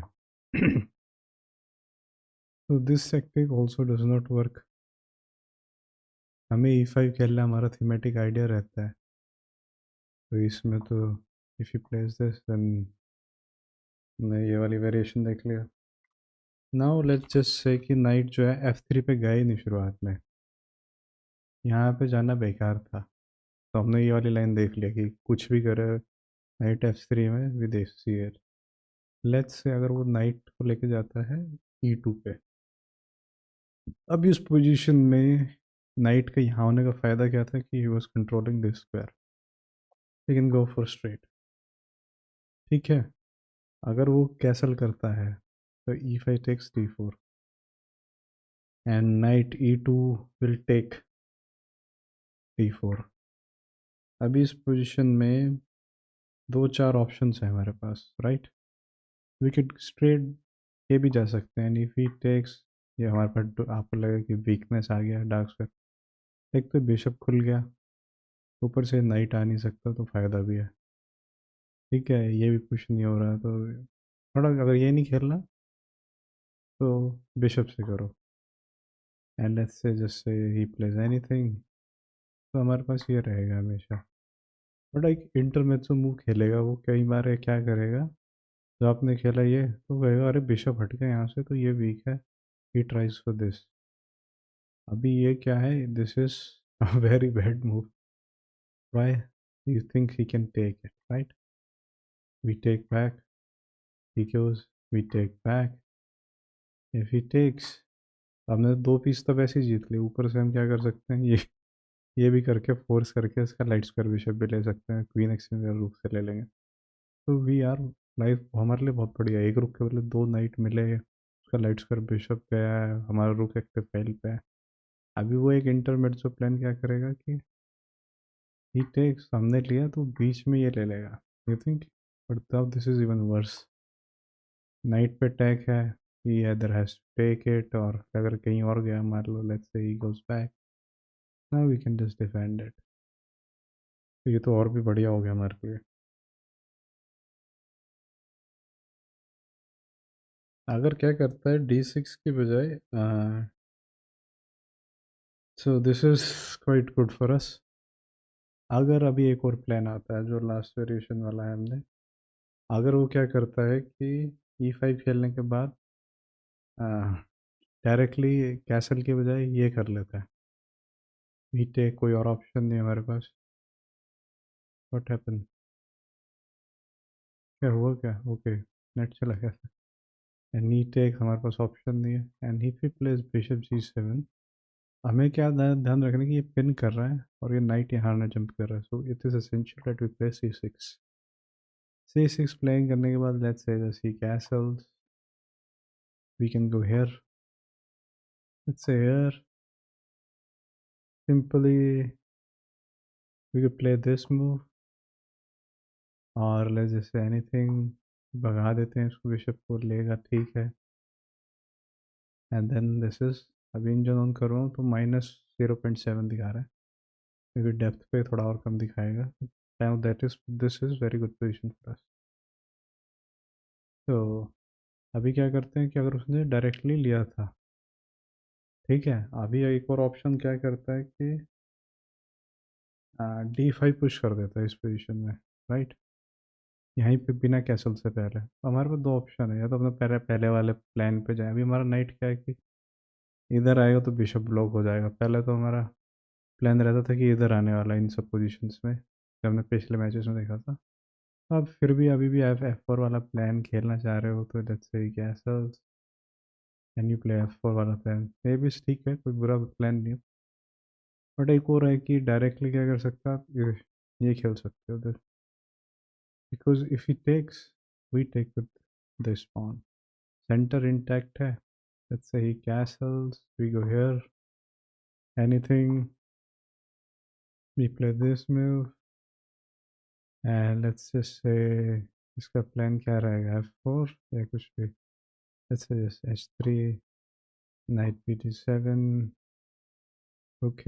so this tactic also does not work, हमें E5 खेलना हमारा थीमेटिक आइडिया रहता है, तो इसमें तो if you place this then मैं ये वाली वेरिएशन देख लिया। नाउ लेट्स जस्ट से कि नाइट जो है F3 पे गए ही नहीं शुरुआत में, यहाँ पे जाना बेकार था, तो हमने ये वाली लाइन देख लिया कि कुछ भी करे नाइट F3 में विद H4। लेट्स से अगर वो नाइट को लेके जाता है E2 पे, अब इस पोजीशन में नाइट का यहाँ होने का फ़ायदा क्या था कि he was controlling this square, he can go for straight. ठीक है, अगर वो कैसल करता है तो E5 takes D4 and knight E2 will take D4। अभी इस पोजीशन में दो चार ऑप्शंस हैं हमारे पास, राइट। वी कैन स्ट्रेट ये भी जा सकते हैं, इफ ही टेक्स, ये हमारे पास आपको लगेगा कि वीकनेस आ गया डार्क स्क्वायर, एक तो बिशप खुल गया, ऊपर से नाइट आ नहीं सकता तो फ़ायदा भी है। ठीक है, ये भी पुश नहीं हो रहा, तो थोड़ा अगर ये नहीं खेलना तो बिशप से करो, एंड लेट्स से just say he plays anything, तो हमारे पास ये रहेगा हमेशा। बट एक इंटरमेच्यो मूव खेलेगा वो, कई बार ये क्या करेगा, जो आपने खेला ये तो कहेगा अरे बिशप हट गया यहाँ से तो ये वीक है, ही ट्राइज फॉर दिस। अभी ये क्या है, this is a very bad move, why you think he can take it, right. We take back, he goes, we take back, if he takes, हमने दो पीस तो वैसे ही जीत लिए, ऊपर से हम क्या कर सकते हैं, ये भी करके फोर्स करके इसका लाइट स्क्वायर बिशप भी ले सकते हैं, क्वीन एक्सचेंज रुक से ले लेंगे, तो वी आर लाइफ हमारे लिए बहुत बढ़िया है। एक रुक के बदले दो नाइट मिले, उसका लाइट स्क्वायर बिशप पे है, हमारा रुक एक्टिव फाइल पे है। अभी वो एक इंटरमेड जो प्लान क्या करेगा कि ही टेक्स, हमने लिया तो बीच में ये ले लेगा, यू थिंक, बट तब this is even worse, night पे टैग है, ही इधर हैज टू टेक इट, और अगर कहीं और गया मान लो let's say he goes back, now we can just defend it, तो ये तो और भी बढ़िया हो गया हमारे लिए। अगर क्या करता है D6 की बजाय, सो this is quite good for us. अगर अभी एक और प्लान आता है जो लास्ट वेरिएशन वाला है हमने, अगर वो क्या करता है कि E5 खेलने के बाद डायरेक्टली कैसल के बजाय ये कर लेता है, वी टेक, कोई और ऑप्शन नहीं हमारे पास, व्हाट हैपन, क्या हुआ क्या, ओके नेट चला गया, एंड नी टेक हमारे पास ऑप्शन नहीं है, एंड ही फिर प्लेस बिशप G7। हमें क्या ध्यान रखना कि ये पिन कर रहा है और ये नाइट यहाँ ना जंप कर रहा है, so it is essential that we play C6। C6 playing करने के बाद लेट्स से जैसे ही castles, we can go here, let's say here simply we can play this move, और लेट्स जैसे एनीथिंग भगा देते हैं इसको, बिशप को लेगा, ठीक है, एंड देन दिस इज, अभी इंजन ऑन कर रहा हूँ तो -0.7 दिखा रहा है, क्योंकि डेप्थ पे थोड़ा और कम दिखाएगा, that is this is very good position for us. तो अभी क्या करते हैं कि अगर उसने डायरेक्टली लिया था, ठीक है, अभी एक और ऑप्शन क्या करता है कि D5 पुश कर देता है इस पोजीशन में, राइट, यहीं पे बिना कैसल से पहले, तो हमारे पास दो ऑप्शन है, या तो अपने पहले पहले वाले प्लान पे जाए, अभी हमारा नाइट क्या है कि इधर आएगा तो बिशप ब्लॉक हो जाएगा, पहले तो हमारा प्लान रहता था कि इधर आने वाला इन सब पोजीशंस में, जो हमने पिछले मैचेस में देखा था। अब फिर भी अभी भी F4 वाला प्लान खेलना चाह रहे हो तो लेट्स से Castle's, can you play F4 वाला प्लान, ये भी ठीक है, कोई बुरा प्लान नहीं है, बट एक और है कि डायरेक्टली क्या कर सकते हो आप, ये खेल सकते हो, because if he takes we take with this pawn, center intact है, let's say he castles, we go here, anything, we play this move, and let's just say इसका प्लान क्या रहेगा, F4 या कुछ भी, let's say just H3, knight BD7, रुक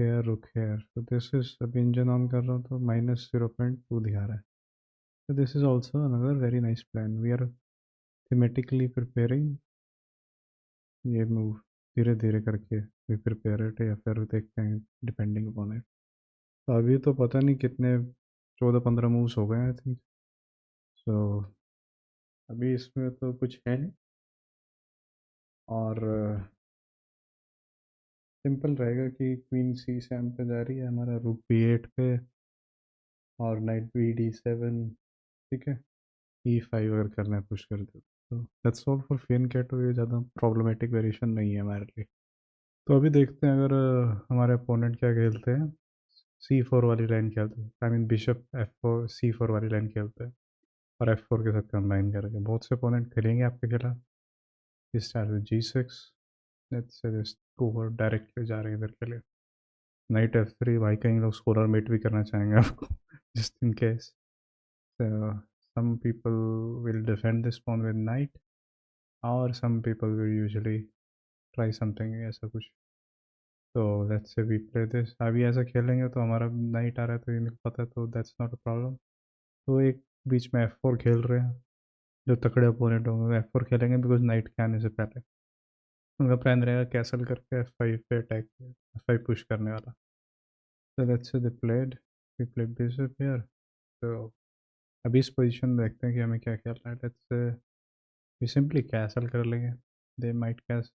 here, so this is, अभी engine on कर रहा हूँ तो -0.2 दिखा रहा है, so this is also another very nice plan, we are thematically preparing ये मूव धीरे धीरे करके वी प्रिपेयर इट या फिर देखते हैं डिपेंडिंग अपॉन इट। तो अभी तो पता नहीं कितने 14-15 मूव्स हो गए आई थिंक। सो अभी इसमें तो कुछ है नहीं, और सिंपल रहेगा कि क्वीन C7 पे जा रही है, हमारा रुक B8 पे, और नाइट B D7। ठीक है, E5 अगर करना है पुश कर दो। तो दैट्स ऑल फॉर फिन कैटो, ये ज़्यादा प्रॉब्लमेटिक वेरिएशन नहीं है हमारे लिए। तो अभी देखते हैं अगर हमारे अपोनेंट क्या खेलते हैं। C4 वाली लाइन खेलते हैं, I mean bishop F4 C4 वाली लाइन खेलते हैं, और F4 के साथ कंबाइन करेंगे। बहुत से अपोनेंट खेलेंगे आपके खिलाफ। Start with G6। Let's say just over directly जा रहे हैं इधर के लिए। नाइट F3, भाई कहीं लोग स्कोलर मेट भी करना चाहेंगे आपको just in case. Some people will defend this pawn with knight, और some people will usually try something ऐसा कुछ। तो लेट्स से वी प्ले दिस। अभी ऐसा खेलेंगे तो हमारा नाइट आ रहा है तो इन्हें पता है, तो दैट्स नॉट अ प्रॉब्लम। तो एक बीच में F4 खेल रहे हैं, जो तकड़े अपोनेंट होंगे वो F4 खेलेंगे, बिकॉज नाइट के आने से पहले उनका प्लान रहेगा कैसल करके F5 पे अटैक, F5 पुश करने वाला। तो let's say they played, we played bishop here. तो अभी इस पोजीशन में देखते हैं कि हमें क्या खेलना है। लेट्स से वी सिंपली कैसल कर लेंगे, दे माइट कैस।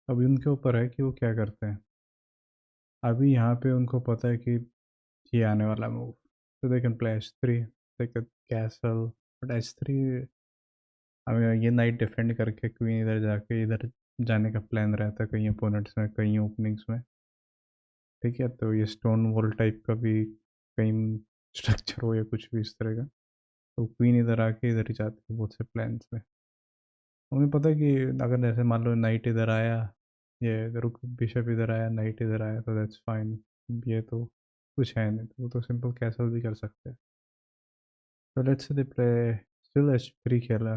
अभी उनके ऊपर है कि वो क्या करते हैं। अभी यहाँ पे उनको पता है कि ये आने वाला मूव, तो they can play H3, they can castle. But H3, हमें ये नाइट डिफेंड करके क्वीन इधर जाके इधर जाने का प्लान रहता है कहीं अपोनेंट्स में, कहीं ओपनिंग्स में। ठीक है, तो ये स्टोन वॉल टाइप का भी कहीं स्ट्रक्चर हो या कुछ भी इस तरह का, तो क्वीन इधर आके इधर ही जाती है बहुत से प्लान्स में। उन्हें पता है कि अगर जैसे मान लो नाइट इधर आया, ये रुक बिशप इधर आया, नाइट इधर आया, तो दैट्स फाइन। ये तो कुछ है नहीं, तो वो तो सिंपल कैसल भी कर सकते हैं। तो let's say they play still H3 खेला,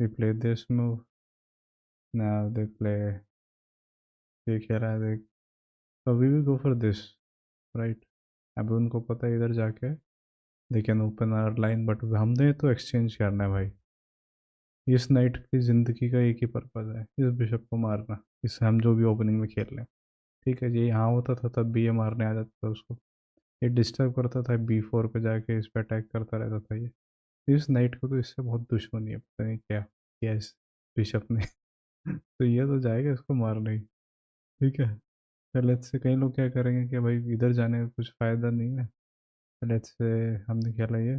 we play this move, now they play ये खेला है देख। तो we will go for this, right. अभी उनको पता है इधर जाके they can open our line, but हमने तो एक्सचेंज करना है भाई। इस नाइट की ज़िंदगी का एक ही पर्पज़ है, इस बिशप को मारना, इससे हम जो भी ओपनिंग में खेल लें। ठीक है, ये यहाँ होता था तब भी ये मारने आ जाता था उसको, ये डिस्टर्ब करता था, B4 पे जाके इस पे अटैक करता रहता था ये। इस नाइट को तो इससे बहुत दुश्मनी है, पता नहीं क्या किया इस बिशप ने तो ये तो जाएगा इसको मारने ही। ठीक है, तो लेट्स से कई लोग क्या करेंगे कि भाई इधर जाने का कुछ फ़ायदा नहीं है, लेट्स से हमने खेला ये,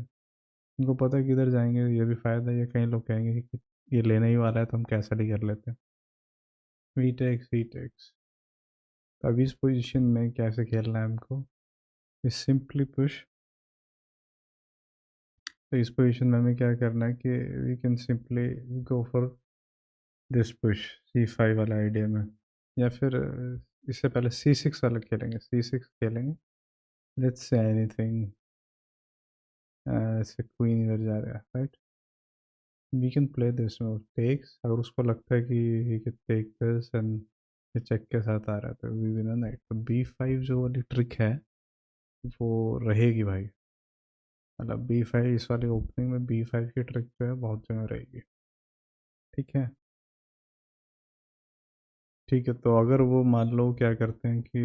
उनको पता है कि इधर जाएंगे ये भी फ़ायदा है, ये कई लोग कहेंगे कि ये लेने ही वाला है तो हम कैसा ही कर लेते हैं। We takes we takes. अब इस पोजीशन में कैसे खेलना है हमको, इस सिंपली पुश। तो इस पोजीशन में हमें क्या करना है कि we can simply go for this push C5 वाला आइडिया में, या फिर इससे पहले C6 वाला खेलेंगे, C6 खेलेंगे। लेट्स से एनीथिंग, ऐसे क्वीन इधर जा रहा है, right. We can play this takes, अगर उसको लगता है कि he can take this and ये चेक के साथ आ रहा है तो वी विन अ नाइट। तो B5 जो वाली ट्रिक है वो रहेगी भाई, मतलब B5 इस वाली ओपनिंग में B5 की ट्रिक जो है बहुत जगह रहेगी। ठीक है, ठीक है। तो अगर वो मान लो क्या करते हैं कि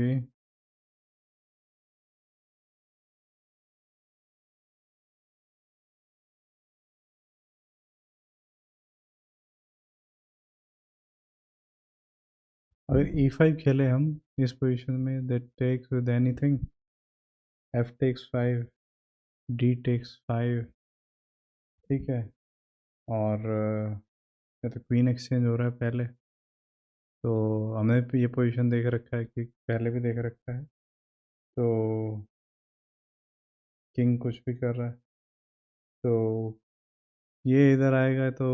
अगर E5 खेले हम इस पोजीशन में, that takes with anything, F takes 5, D takes 5। ठीक है, और या तो क्वीन एक्सचेंज हो रहा है पहले, तो हमने भी ये पोजीशन देख रखा है कि पहले भी देख रखा है, तो किंग कुछ भी कर रहा है, तो ये इधर आएगा तो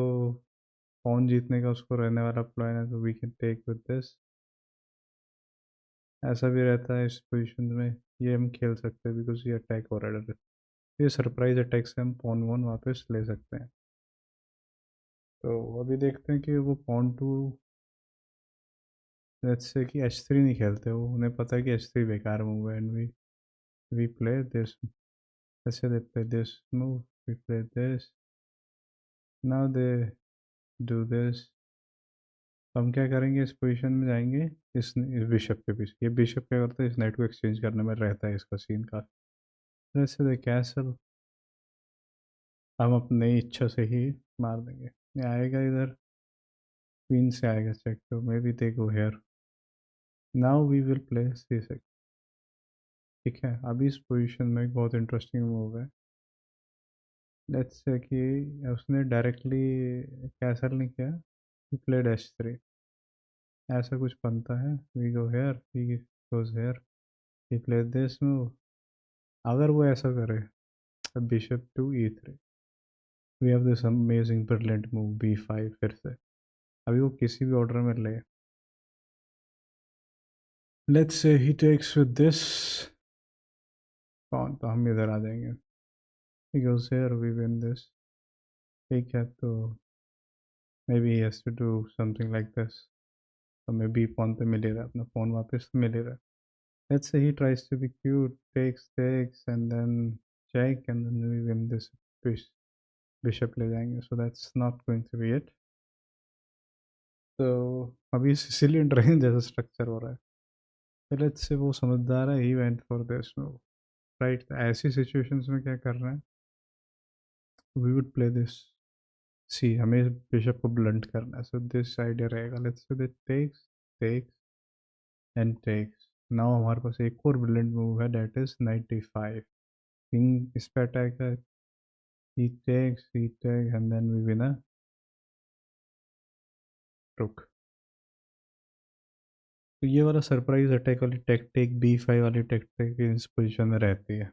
पॉन जीतने का उसको रहने वाला प्लान है, तो we can take with this. ऐसा भी रहता है इस पोजीशन में, ये हम खेल सकते हैं बिकॉज ये अटैक हो रहा है, ये सरप्राइज अटैक से हम पॉन वन वापस ले सकते हैं। तो अभी देखते हैं कि वो पॉन टू, जैसे कि H3 नहीं खेलते, वो उन्हें पता है कि H3 बेकार मूव है, एंड वी प्ले दिस, ऐसे they play this move, we play this, now they do this, तो हम क्या करेंगे, इस पोजीशन में जाएंगे, इस बिशप के पीछे। ये बिशप क्या करता है, इस नाइट को एक्सचेंज करने में रहता है इसका सीन का। जैसे द कैसल हम अपनी इच्छा से ही मार देंगे। ये आएगा इधर, क्वीन से आएगा चेक, तो maybe they go here. Now we will play C6। ठीक है, अभी इस पोजीशन में एक बहुत इंटरेस्टिंग मूव है। लेट्स से कि उसने डायरेक्टली कैसल नहीं किया, ही प्लेड H3। ऐसा कुछ बनता है, we go here, he goes here, he play this move. अगर वो ऐसा करे, bishop to E3, we have this amazing brilliant move B5 फिर से। अभी वो किसी भी ऑर्डर में ले, let's say he takes with this pawn, तो हम इधर आ जाएंगे। he goes here, we win this। ठीक है, तो maybe he has to do something like this। तो मे बी pawn पे मिलेगा, अपना pawn वापस मिलेगा। Let's say he tries to be cute, takes, and then check, and then we win this bishop ले जाएंगे। So that's not going to be it। तो अभी सिसिलियन ड्रैगन जैसा स्ट्रक्चर हो रहा है। तो लेट्स से वो समझदार है, he went for this move, right. ऐसी सिचुएशंस में क्या कर रहे हैं, we would play this C, हमें बिशप को ब्लंट करना है। सो दिस आइडिया रहेगा, let's say that takes, takes and takes. Now हमारे पास एक और ब्रिलियंट मूव है, that is knight D5। King इस पे अटैक है, he takes and then we win a rook। तो ये वाला सरप्राइज अटैक वाली टेक्टिक, B5 वाली टेक्टिक इस पोजीशन में रहती है।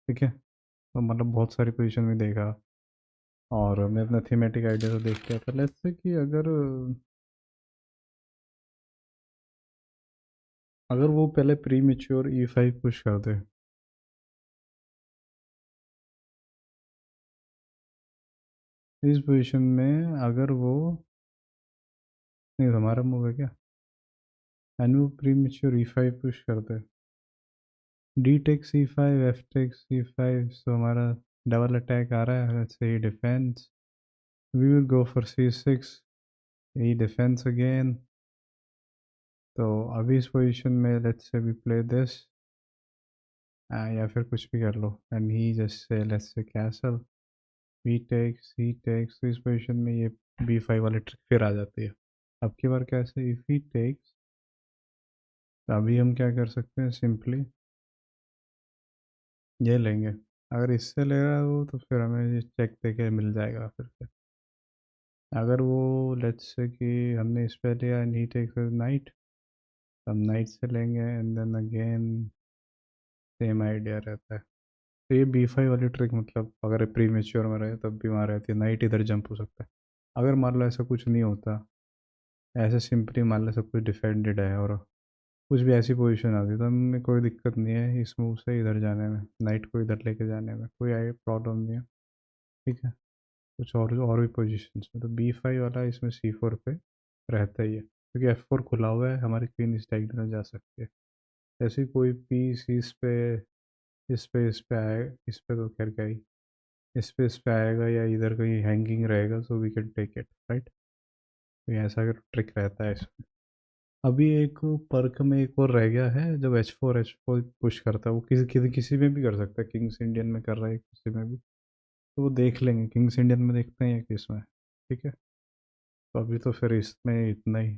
ठीक है, तो मतलब बहुत सारी पोजीशन में देखा, और मैं अपना थीमेटिक आइडिया तो देख लिया था। लेट्स से कि अगर वो पहले प्री मेच्योर E5 पुश कर दे, इस पोजीशन में अगर वो नहीं, हमारा मूव है क्या, एंड वो प्री मेच्योर E5 पुश कर दे, D takes E5, F takes E5, तो हमारा डबल अटैक आ रहा है। Let's say he defence, we will go for C6, he defence again. तो अभी इस पोजीशन में let's say we play this, या फिर कुछ भी कर लो, and he just say let's say castle, he takes. तो इस पोजीशन में ये B5 वाली ट्रिक फिर आ जाती है। अब की बार कैसे, इफ ही टेक्स, तो अभी हम क्या कर सकते हैं, सिंपली ये लेंगे। अगर इससे ले रहा है वो, तो फिर हमें ये चेक दे के मिल जाएगा फिर से। अगर वो लेट्स से कि हमने इस पे लिया एंड ही टेक्स नाइट, हम नाइट से लेंगे, and then again same idea रहता है। तो ये B5 वाली ट्रिक, मतलब अगर प्री मेच्योर में रहे तब भी वहाँ रहती है, नाइट इधर जंप हो सकता है। अगर मान लो ऐसा कुछ नहीं होता, ऐसे सिंपली मान लो सब कुछ डिफेंडेड है और कुछ भी ऐसी पोजीशन आती, तो हमें कोई दिक्कत नहीं है इस मूव से इधर जाने में, नाइट को इधर लेके जाने में कोई आई प्रॉब्लम नहीं है। ठीक है, कुछ और भी पोजीशंस में तो B5 वाला इसमें C4 पे रहता ही है, क्योंकि F4 खुला हुआ है, हमारी क्वीन इस डायरेक्शन में जा सकती है। ऐसे ही कोई पीस इस पे आए, इस पे तो खैर क्या ही, इस पे आएगा या इधर कहीं हैंगिंग रहेगा, so we can take it, right. तो ये ऐसा ट्रिक रहता है इसमें। अभी एक पर्क में एक और रह गया है, जब H4 पुश करता है, वो किसी में भी कर सकता है, किंग्स इंडियन में कर रहा है किसी में भी, तो वो देख लेंगे, किंग्स इंडियन में देखते हैं या किस में। ठीक है, तो अभी तो फिर इसमें इतना ही।